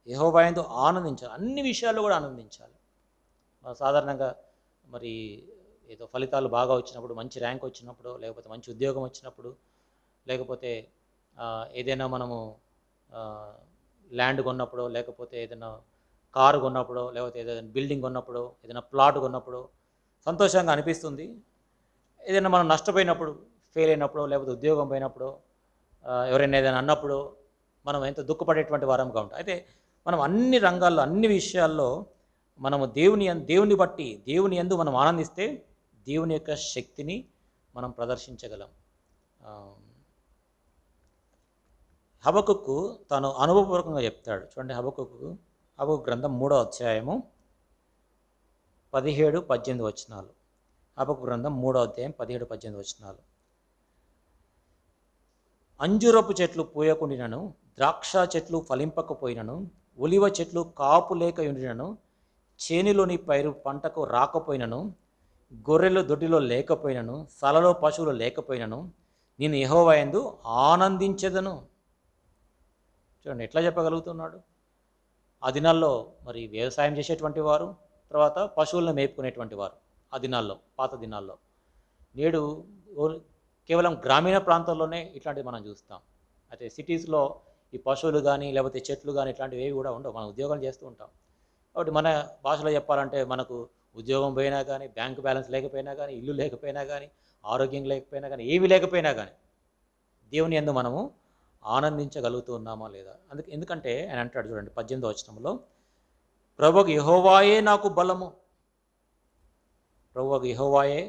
యెహోవా యందు ఆనందించాలి, అన్ని విషయాల్లో కూడా ఆనందించాలి. సాధారణంగా మరి ఏదో ఫలితాలు బాగా వచ్చినప్పుడు, మంచి ర్యాంక్ వచ్చినప్పుడు, లేకపోతే మంచి ఉద్యోగం వచ్చినప్పుడు, లేకపోతే ఏదైనా మనము ల్యాండ్ కొన్నప్పుడు, లేకపోతే ఏదైనా కారు కొన్నప్పుడు, లేకపోతే ఏదైనా బిల్డింగ్ కొన్నప్పుడు, ఏదైనా ప్లాట్ కొన్నప్పుడు సంతోషంగా అనిపిస్తుంది. ఏదైనా మనం నష్టపోయినప్పుడు, ఫెయిల్ అయినప్పుడు, లేకపోతే ఉద్యోగం పోయినప్పుడు, ఎవరైనా ఏదైనా అన్నప్పుడు మనం ఎంతో దుఃఖపడేటువంటి వారంగా ఉంటాం. అయితే మనం అన్ని రంగాల్లో, అన్ని విషయాల్లో మనము దేవుని బట్టి, దేవుని యందు మనం ఆనందిస్తే దేవుని యొక్క శక్తిని మనం ప్రదర్శించగలం. హబక్కుకు తాను అనుభవపూర్వకంగా చెప్తాడు. చూడండి, హబక్కు గ్రంథం 3వ అధ్యాయము 17-18 వచనాలు. హబక్కు గ్రంథం 3వ అధ్యాయం 17-18 వచనాలు. అంజూరపు చెట్లు పూయకుండినను, ద్రాక్ష చెట్లు ఫలింపకపోయినను, ఒలివ చెట్లు కాపు లేక ఉండినను, చేనిలోని పైరు పంటకు రాకపోయినను, గొర్రెలు దొడ్డిలో లేకపోయినను, సలలో పశువులు లేకపోయినను, నేను యెహోవా యందు ఆనందించెదను. చూడండి ఎట్లా చెప్పగలుగుతున్నాడు. ఆ దినాల్లో మరి వ్యవసాయం చేసేటువంటి వారు, తర్వాత పశువులను మేపుకునేటువంటి వారు ఆ దినాల్లో, పాత దినాల్లో. నేడు కేవలం గ్రామీణ ప్రాంతాల్లోనే ఇట్లాంటివి మనం చూస్తాం. అయితే సిటీస్లో ఈ పశువులు కానీ, లేకపోతే చెట్లు కానీ ఇట్లాంటివి ఏవి కూడా ఉండవు. మనం ఉద్యోగాలు చేస్తూ ఉంటాం. కాబట్టి మన భాషలో చెప్పాలంటే మనకు ఉద్యోగం పోయినా కానీ, బ్యాంకు బ్యాలెన్స్ లేకపోయినా కానీ, ఇల్లు లేకపోయినా కానీ, ఆరోగ్యం లేకపోయినా కానీ, ఏమీ లేకపోయినా కానీ దేవుని యందు మనము ఆనందించగలుగుతూ ఉన్నామా లేదా? ఎందుకంటే ఆయన అంటాడు చూడండి 18వ వచనంలో, ప్రభువుకు యెహోవాయే నాకు బలము, ప్రభువుకు యెహోవాయే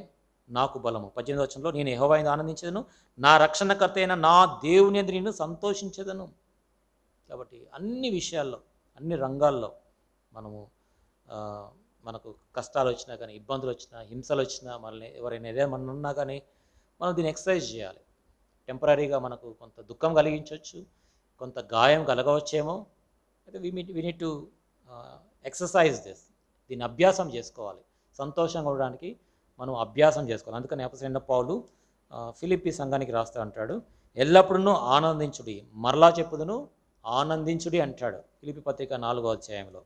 నాకు బలము. 18వ వచనంలో, నేను యెహోవా యందు ఆనందించెదను, నా రక్షణకర్త అయిన నా దేవుని యందు నేను సంతోషించెదను. కాబట్టి అన్ని విషయాల్లో, అన్ని రంగాల్లో మనకు కష్టాలు వచ్చినా కానీ, ఇబ్బందులు వచ్చినా, హింసలు వచ్చినా, మనల్ని ఎవరైనా ఏదేమన్నా ఉన్నా కానీ మనం దీన్ని ఎక్సర్సైజ్ చేయాలి. టెంపరీగా మనకు కొంత దుఃఖం కలిగించవచ్చు, కొంత గాయం కలగవచ్చేమో. అయితే వి నీడ్ టు ఎక్సర్సైజ్ దీన్ని అభ్యాసం చేసుకోవాలి. సంతోషంగా ఉండడానికి మనం అభ్యాసం చేసుకోవాలి. అందుకని అపోస్తలుడైన పౌలు ఫిలిప్పీ సంఘానికి రాస్తూ అంటాడు, ఎల్లప్పుడూ ఆనందించుడి, మరలా చెప్పుదును ఆనందించుడి అంటాడు. ఫిలిప్పీ పత్రిక 4వ అధ్యాయంలో,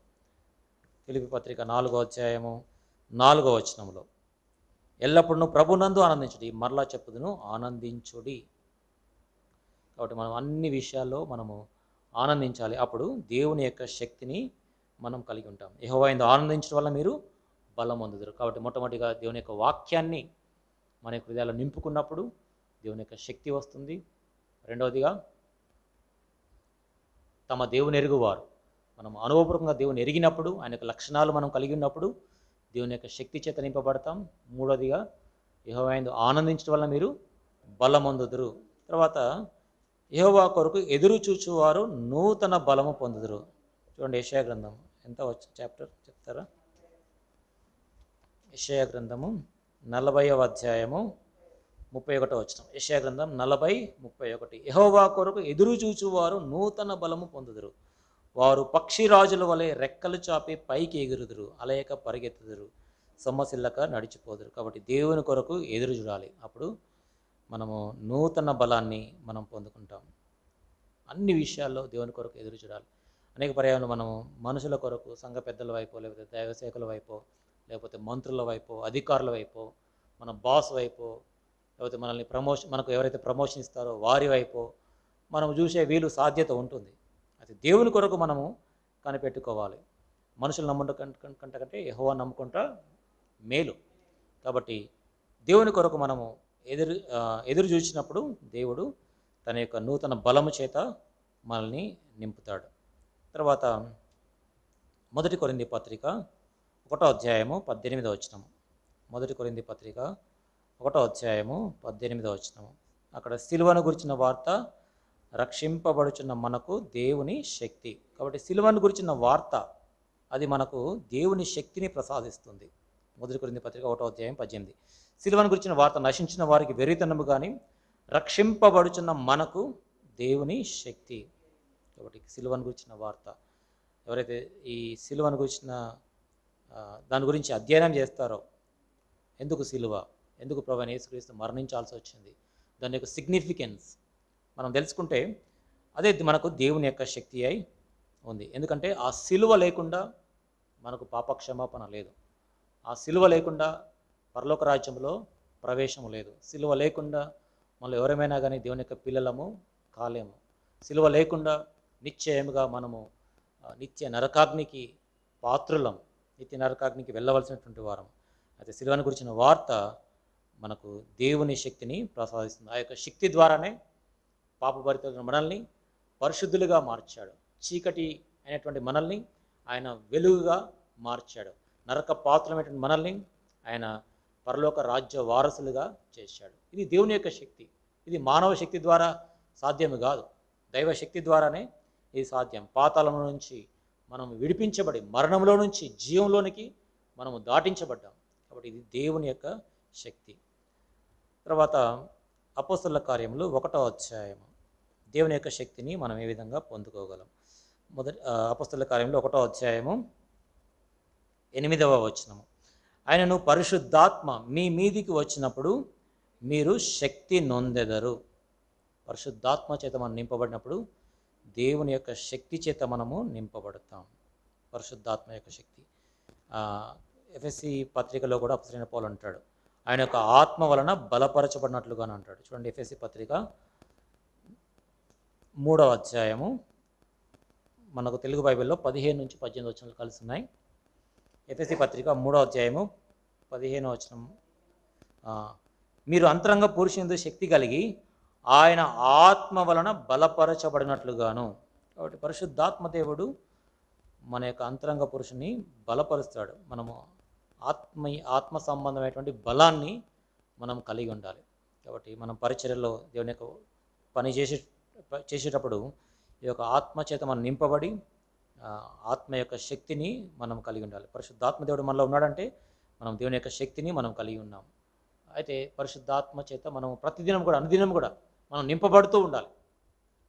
ఫిలిప్పీ పత్రిక 4వ అధ్యాయము 4వ వచనంలో, ఎల్లప్పుడూ ప్రభునందు ఆనందించుడి, మరలా చెప్పుదును ఆనందించుడి. కాబట్టి మనం అన్ని విషయాల్లో మనము ఆనందించాలి. అప్పుడు దేవుని యొక్క శక్తిని మనం కలిగి ఉంటాం. యెహోవా యందు ఆనందించడం వల్ల మీరు బలం పొందుదురు. కాబట్టి మొట్టమొదటిగా దేవుని యొక్క వాక్యాన్ని మన యొక్క హృదయాల్లో నింపుకున్నప్పుడు దేవుని యొక్క శక్తి వస్తుంది. రెండవదిగా తమ దేవుని ఎరుగువారు, మనం అనుభవపూర్వకంగా దేవుని ఎరిగినప్పుడు, ఆయన యొక్క లక్షణాలు మనం కలిగి ఉన్నప్పుడు దేవుని యొక్క శక్తి చేత నింపబడతాం. మూడవదిగా యెహోవా యందు ఆనందించడం వల్ల మీరు బలమొందుదురు. తర్వాత యెహోవా కొరకు ఎదురు చూచువారు నూతన బలము పొందుదురు. చూడండి యెషయా గ్రంథం ఎంత వచ్చి చాప్టర్ చెప్తారా? యెషయా గ్రంథము 40వ అధ్యాయము 31వ వచనం. యెషయా గ్రంథం 40:31. యెహోవా కొరకు ఎదురు చూచువారు నూతన బలము పొందుదురు. వారు పక్షిరాజుల వలె రెక్కలు చాపి పైకి ఎగురుదురు, అలయక పరిగెత్తుదురు, సొమ్మసిల్లక నడిచిపోదురు. కాబట్టి దేవుని కొరకు ఎదురు చూడాలి. అప్పుడు మనము నూతన బలాన్ని మనం పొందుకుంటాం. అన్ని విషయాల్లో దేవుని కొరకు ఎదురు చూడాలి. అనేక పర్యాయాలు మనము మనుషుల కొరకు, సంఘ పెద్దల వైపు, లేకపోతే దైవసేవకుల వైపు, లేకపోతే మంత్రుల వైపు, అధికారుల వైపు, మన బాస్ వైపు, లేకపోతే మనకు ఎవరైతే ప్రమోషన్ ఇస్తారో వారి వైపు మనం చూసే వీలు సాధ్యత ఉంటుంది. అయితే దేవుని కొరకు మనము కనిపెట్టుకోవాలి. మనుషులు కంటే యెహోవా నమ్ముకుంటా మేలు. కాబట్టి దేవుని కొరకు మనము ఎదురు చూసినప్పుడు దేవుడు తన యొక్క నూతన బలము చేత మనల్ని నింపుతాడు. తర్వాత 1 కొరింథీ పత్రిక 1వ అధ్యాయము 18వ వచనం. 1 కొరింథీ పత్రిక 1వ అధ్యాయము 18వ వచనం. అక్కడ సిలువను గురించిన వార్త రక్షింపబడుచున్న మనకు దేవుని శక్తి. కాబట్టి సిలువను గురించిన వార్త అది మనకు దేవుని శక్తిని ప్రసాదిస్తుంది. 1 కొరింథీ పత్రిక 1వ అధ్యాయం 18. సిలువను గురించిన వార్త నశించిన వారికి వెర్రితనము కానీ, రక్షింపబడుచున్న మనకు దేవుని శక్తి. కాబట్టి సిలువను గురించిన వార్త, ఎవరైతే ఈ సిలువను గురించిన దాని గురించి అధ్యయనం చేస్తారో, ఎందుకు సిలువ, ఎందుకు ప్రభువైన యేసుక్రీస్తు మరణించాల్సి వచ్చింది, దాని యొక్క సిగ్నిఫికెన్స్ మనం తెలుసుకుంటే అదే మనకు దేవుని యొక్క శక్తి అయి ఉంది. ఎందుకంటే ఆ సిలువ లేకుండా మనకు పాపక్షమాపణ లేదు. ఆ సిలువ లేకుండా పరలోక రాజ్యంలో ప్రవేశము లేదు. సిలువ లేకుండా మనం ఎవరేమైనా కానీ దేవుని యొక్క పిల్లలము కాలేము. సిలువ లేకుండా నిశ్చయముగా మనము నిత్య నరకాగ్నికి పాత్రులం, నిత్య నరకాగ్నికి వెళ్ళవలసినటువంటి వారం. అయితే సిలువను గురించిన వార్త మనకు దేవుని శక్తిని ప్రసాదిస్తుంది. ఆ యొక్క శక్తి ద్వారానే పాపభరితులైన మనల్ని పరిశుద్ధులుగా మార్చాడు. చీకటి అయినటువంటి మనల్ని ఆయన వెలుగుగా మార్చాడు. నరక పాత్రమైనటువంటి మనల్ని ఆయన పరలోక రాజ్య వారసులుగా చేశాడు. ఇది దేవుని యొక్క శక్తి. ఇది మానవ శక్తి ద్వారా సాధ్యము కాదు, దైవ శక్తి ద్వారానే ఇది సాధ్యం. పాతాళం నుంచి మనం విడిపించబడి మరణంలో నుంచి జీవంలోనికి మనము దాటించబడ్డాం. కాబట్టి ఇది దేవుని యొక్క శక్తి. తర్వాత అపోస్తలుల కార్యములు 1వ అధ్యాయము, దేవుని యొక్క శక్తిని మనం ఏ విధంగా పొందుకోగలం. అపోస్తలుల కార్యములు 1వ అధ్యాయము 8వ వచనము. ఆయనను పరిశుద్ధాత్మ మీ మీదికి వచ్చినప్పుడు మీరు శక్తి నొందెదరు. పరిశుద్ధాత్మ చేత మనం నింపబడినప్పుడు దేవుని యొక్క శక్తి చేత మనము నింపబడతాం. పరిశుద్ధాత్మ యొక్క శక్తి. ఎఫెసీ పత్రికలో కూడా అపోస్తలుడైన పౌలు అంటాడు, ఆయన యొక్క ఆత్మ వలన బలపరచబడినట్లుగా అంటాడు. చూడండి ఎఫెసీ పత్రిక 3వ అధ్యాయము, మనకు తెలుగు బైబిల్లో 15 నుంచి 18 వచనాలు కలిసి ఉన్నాయి. ఎఫెసీ పత్రిక 3వ అధ్యాయము 15వ వచనం. మీరు అంతరంగ పురుషునితో శక్తి కలిగి ఆయన ఆత్మ వలన బలపరచబడినట్లుగాను. కాబట్టి పరిశుద్ధాత్మ దేవుడు మన యొక్క అంతరంగ పురుషుని బలపరుస్తాడు. మనము ఆత్మ సంబంధమైనటువంటి బలాన్ని మనం కలిగి ఉండాలి. కాబట్టి మనం పరిచర్యలో దేవుని యొక్క పని చేసేటప్పుడు ఈ యొక్క ఆత్మ చేత మనం నింపబడి ఆత్మ యొక్క శక్తిని మనం కలిగి ఉండాలి. పరిశుద్ధాత్మ దేవుడు మనలో ఉన్నాడంటే మనం దేవుని యొక్క శక్తిని మనం కలిగి ఉన్నాం. అయితే పరిశుద్ధాత్మ చేత మనం ప్రతిదినం కూడా అనుదినం కూడా మనం నింపబడుతూ ఉండాలి.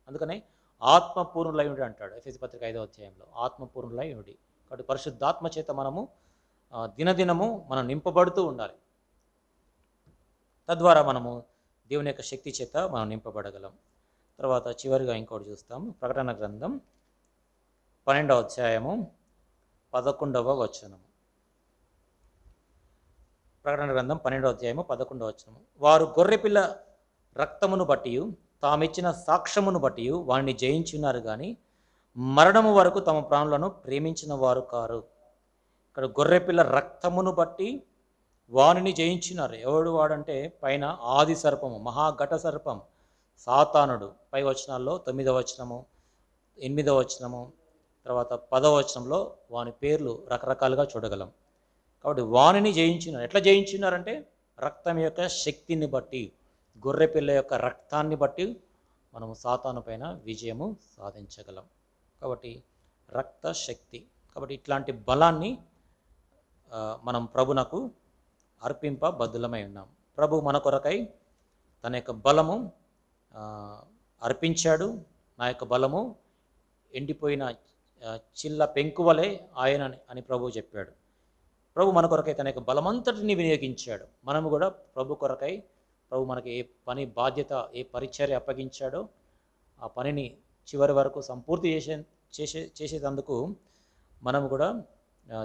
అందుకనే ఆత్మపూర్ణులై ఉండి అంటాడు ఎఫెసీ పత్రిక 5వ అధ్యాయంలో, ఆత్మపూర్ణులై ఉండి. కాబట్టి పరిశుద్ధాత్మ చేత మనము దినదినము మనం నింపబడుతూ ఉండాలి. తద్వారా మనము దేవుని యొక్క శక్తి చేత మనం నింపబడగలం. తర్వాత చివరిగా ఇంకోటి చూస్తాం. ప్రకటన గ్రంథం 12వ అధ్యాయము 11వ వచనము. ప్రకటన గ్రంథం 12వ అధ్యాయము 11వ వచనము. వారు గొర్రెపిల్ల రక్తమును బట్టి తామిచ్చిన సాక్ష్యమును బట్టి వారిని జయించున్నారు కానీ మరణము వరకు తమ ప్రాణులను ప్రేమించిన వారు కారు. ఇక్కడ గొర్రెపిల్ల రక్తమును బట్టి వానిని జయించినారు. ఎవడు వాడంటే పైన ఆది సర్పము, మహాఘట సర్పం సాతానుడు. పై వచనాల్లో 9వ వచనము, 8వ వచనము, తర్వాత 10వ వచనంలో వాని పేర్లు రకరకాలుగా చూడగలం. కాబట్టి వానిని జయించినారు. ఎట్లా జయించినారంటే రక్తం యొక్క శక్తిని బట్టి, గొర్రెపిల్ల యొక్క రక్తాన్ని బట్టి మనము సాతాను పైన విజయము సాధించగలం. కాబట్టి రక్త శక్తి. కాబట్టి ఇట్లాంటి బలాన్ని మనం ప్రభునకు అర్పింప బద్దులమై ఉన్నాం. ప్రభు మన కొరకై తన యొక్క బలము అర్పించాడు. నా యొక్క బలము ఎండిపోయిన చిల్ల పెంకువలే ఆయన అని ప్రభు చెప్పాడు. ప్రభు మన కొరకై తన యొక్క బలమంతటిని వినియోగించాడు. మనము కూడా ప్రభు కొరకై, ప్రభు మనకి ఏ పని బాధ్యత, ఏ పరిచర్య అప్పగించాడో ఆ పనిని చివరి వరకు సంపూర్తి చేసేందుకు మనము కూడా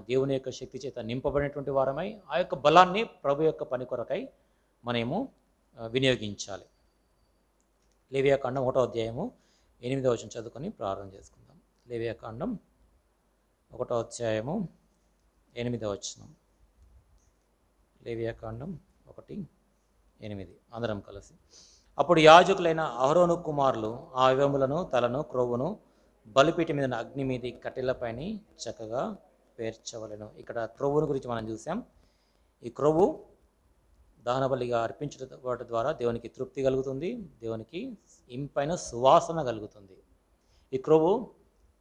దేవుని యొక్క శక్తి చేత నింపబడినటువంటి వారమై ఆ యొక్క బలాన్ని ప్రభు యొక్క పని కొరకై మనము వినియోగించాలి. లేవియాకాండం 1వ అధ్యాయము 8వ వచనం చదువుకొని ప్రారంభం చేసుకుందాం. లేవియాకాండం 1వ అధ్యాయము 8వ వచనం. లేవియాకాండం 1:8 అందరం కలిసి. అప్పుడు యాజకులైన అహరోను కుమారులు ఆ అవయములను, తలను, క్రొవ్వును బలిపీఠం మీద అగ్ని మీది కట్టెలపైన చక్కగా పేర్చవలెను. ఇక్కడ క్రొవ్వును గురించి మనం చూసాం. ఈ క్రొవ్వు దహనబలిగా అర్పించడం వాటి ద్వారా దేవునికి తృప్తి కలుగుతుంది, దేవునికి ఇంపైన సువాసన కలుగుతుంది. ఈ క్రొవ్వు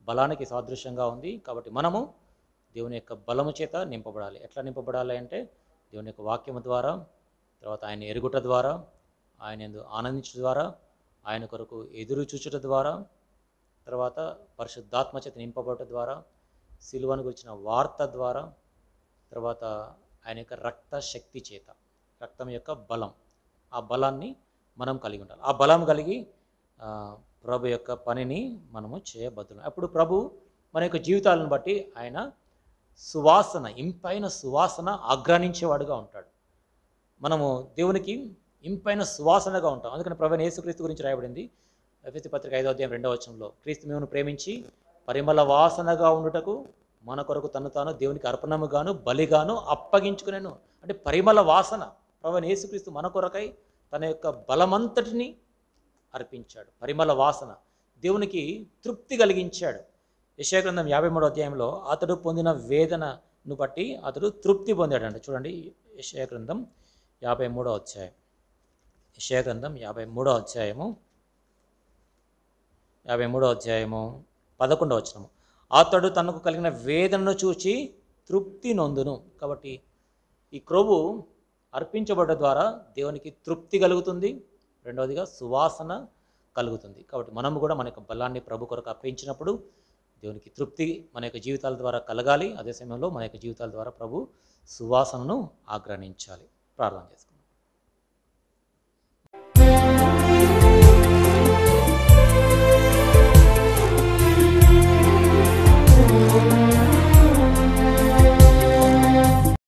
బలానికి సాదృశ్యంగా ఉంది. కాబట్టి మనము దేవుని యొక్క బలము చేత నింపబడాలి. ఎట్లా నింపబడాలి అంటే దేవుని యొక్క వాక్యము ద్వారా, తర్వాత ఆయన ఎరుగుట ద్వారా, ఆయన యందు ఆనందించడం ద్వారా, ఆయన కొరకు ఎదురు చూచుట ద్వారా, తర్వాత పరిశుద్ధాత్మ చేత నింపబడటం ద్వారా, సిలువను గురించిన వార్త ద్వారా, తర్వాత ఆయన యొక్క రక్త శక్తి చేత, రక్తం యొక్క బలం, ఆ బలాన్ని మనం కలిగి ఉండాలి. ఆ బలం కలిగి ప్రభు యొక్క పనిని మనము చేయబద్దులం. అప్పుడు ప్రభు మన యొక్క జీవితాలను బట్టి ఆయన సువాసన, ఇంపైన సువాసన ఆగ్రహించేవాడుగా ఉంటాడు. మనము దేవునికి ఇంపైన సువాసనగా ఉంటాం. అందుకని ప్రభువైన యేసుక్రీస్తు గురించి రాయబడింది ఎఫెసీ పత్రిక 5వ అధ్యాయం 2వ వచనంలో, క్రీస్తు మిమ్మును ప్రేమించి పరిమళ వాసనగా ఉండుటకు మన కొరకు తను తాను దేవునికి అర్పణముగాను బలిగాను అప్పగించుకునేను. అంటే పరిమళ వాసన. ప్రభువైన యేసుక్రీస్తు మన కొరకై తన యొక్క బలమంతటిని అర్పించాడు. పరిమళ వాసన దేవునికి తృప్తి కలిగించాడు. యెషయా గ్రంథం 53వ అధ్యాయంలో అతడు పొందిన వేదనను బట్టి అతడు తృప్తి పొందాడంట. చూడండి, యెషయా గ్రంథం 53వ అధ్యాయం. యెషయా గ్రంథం 53వ అధ్యాయము 11వ వచనము. అతడు తనకు కలిగిన వేదనను చూచి తృప్తి నొందును. కాబట్టి ఈ క్రొవ్వు అర్పించబడ్డ ద్వారా దేవునికి తృప్తి కలుగుతుంది, రెండవదిగా సువాసన కలుగుతుంది. కాబట్టి మనము కూడా మన యొక్క బలాన్ని ప్రభు కొరకు అర్పించినప్పుడు దేవునికి తృప్తి మన యొక్క జీవితాల ద్వారా కలగాలి. అదే సమయంలో మన యొక్క జీవితాల ద్వారా ప్రభు సువాసనను ఆగ్రహించాలి. ప్రార్థన చేసుకుందాం.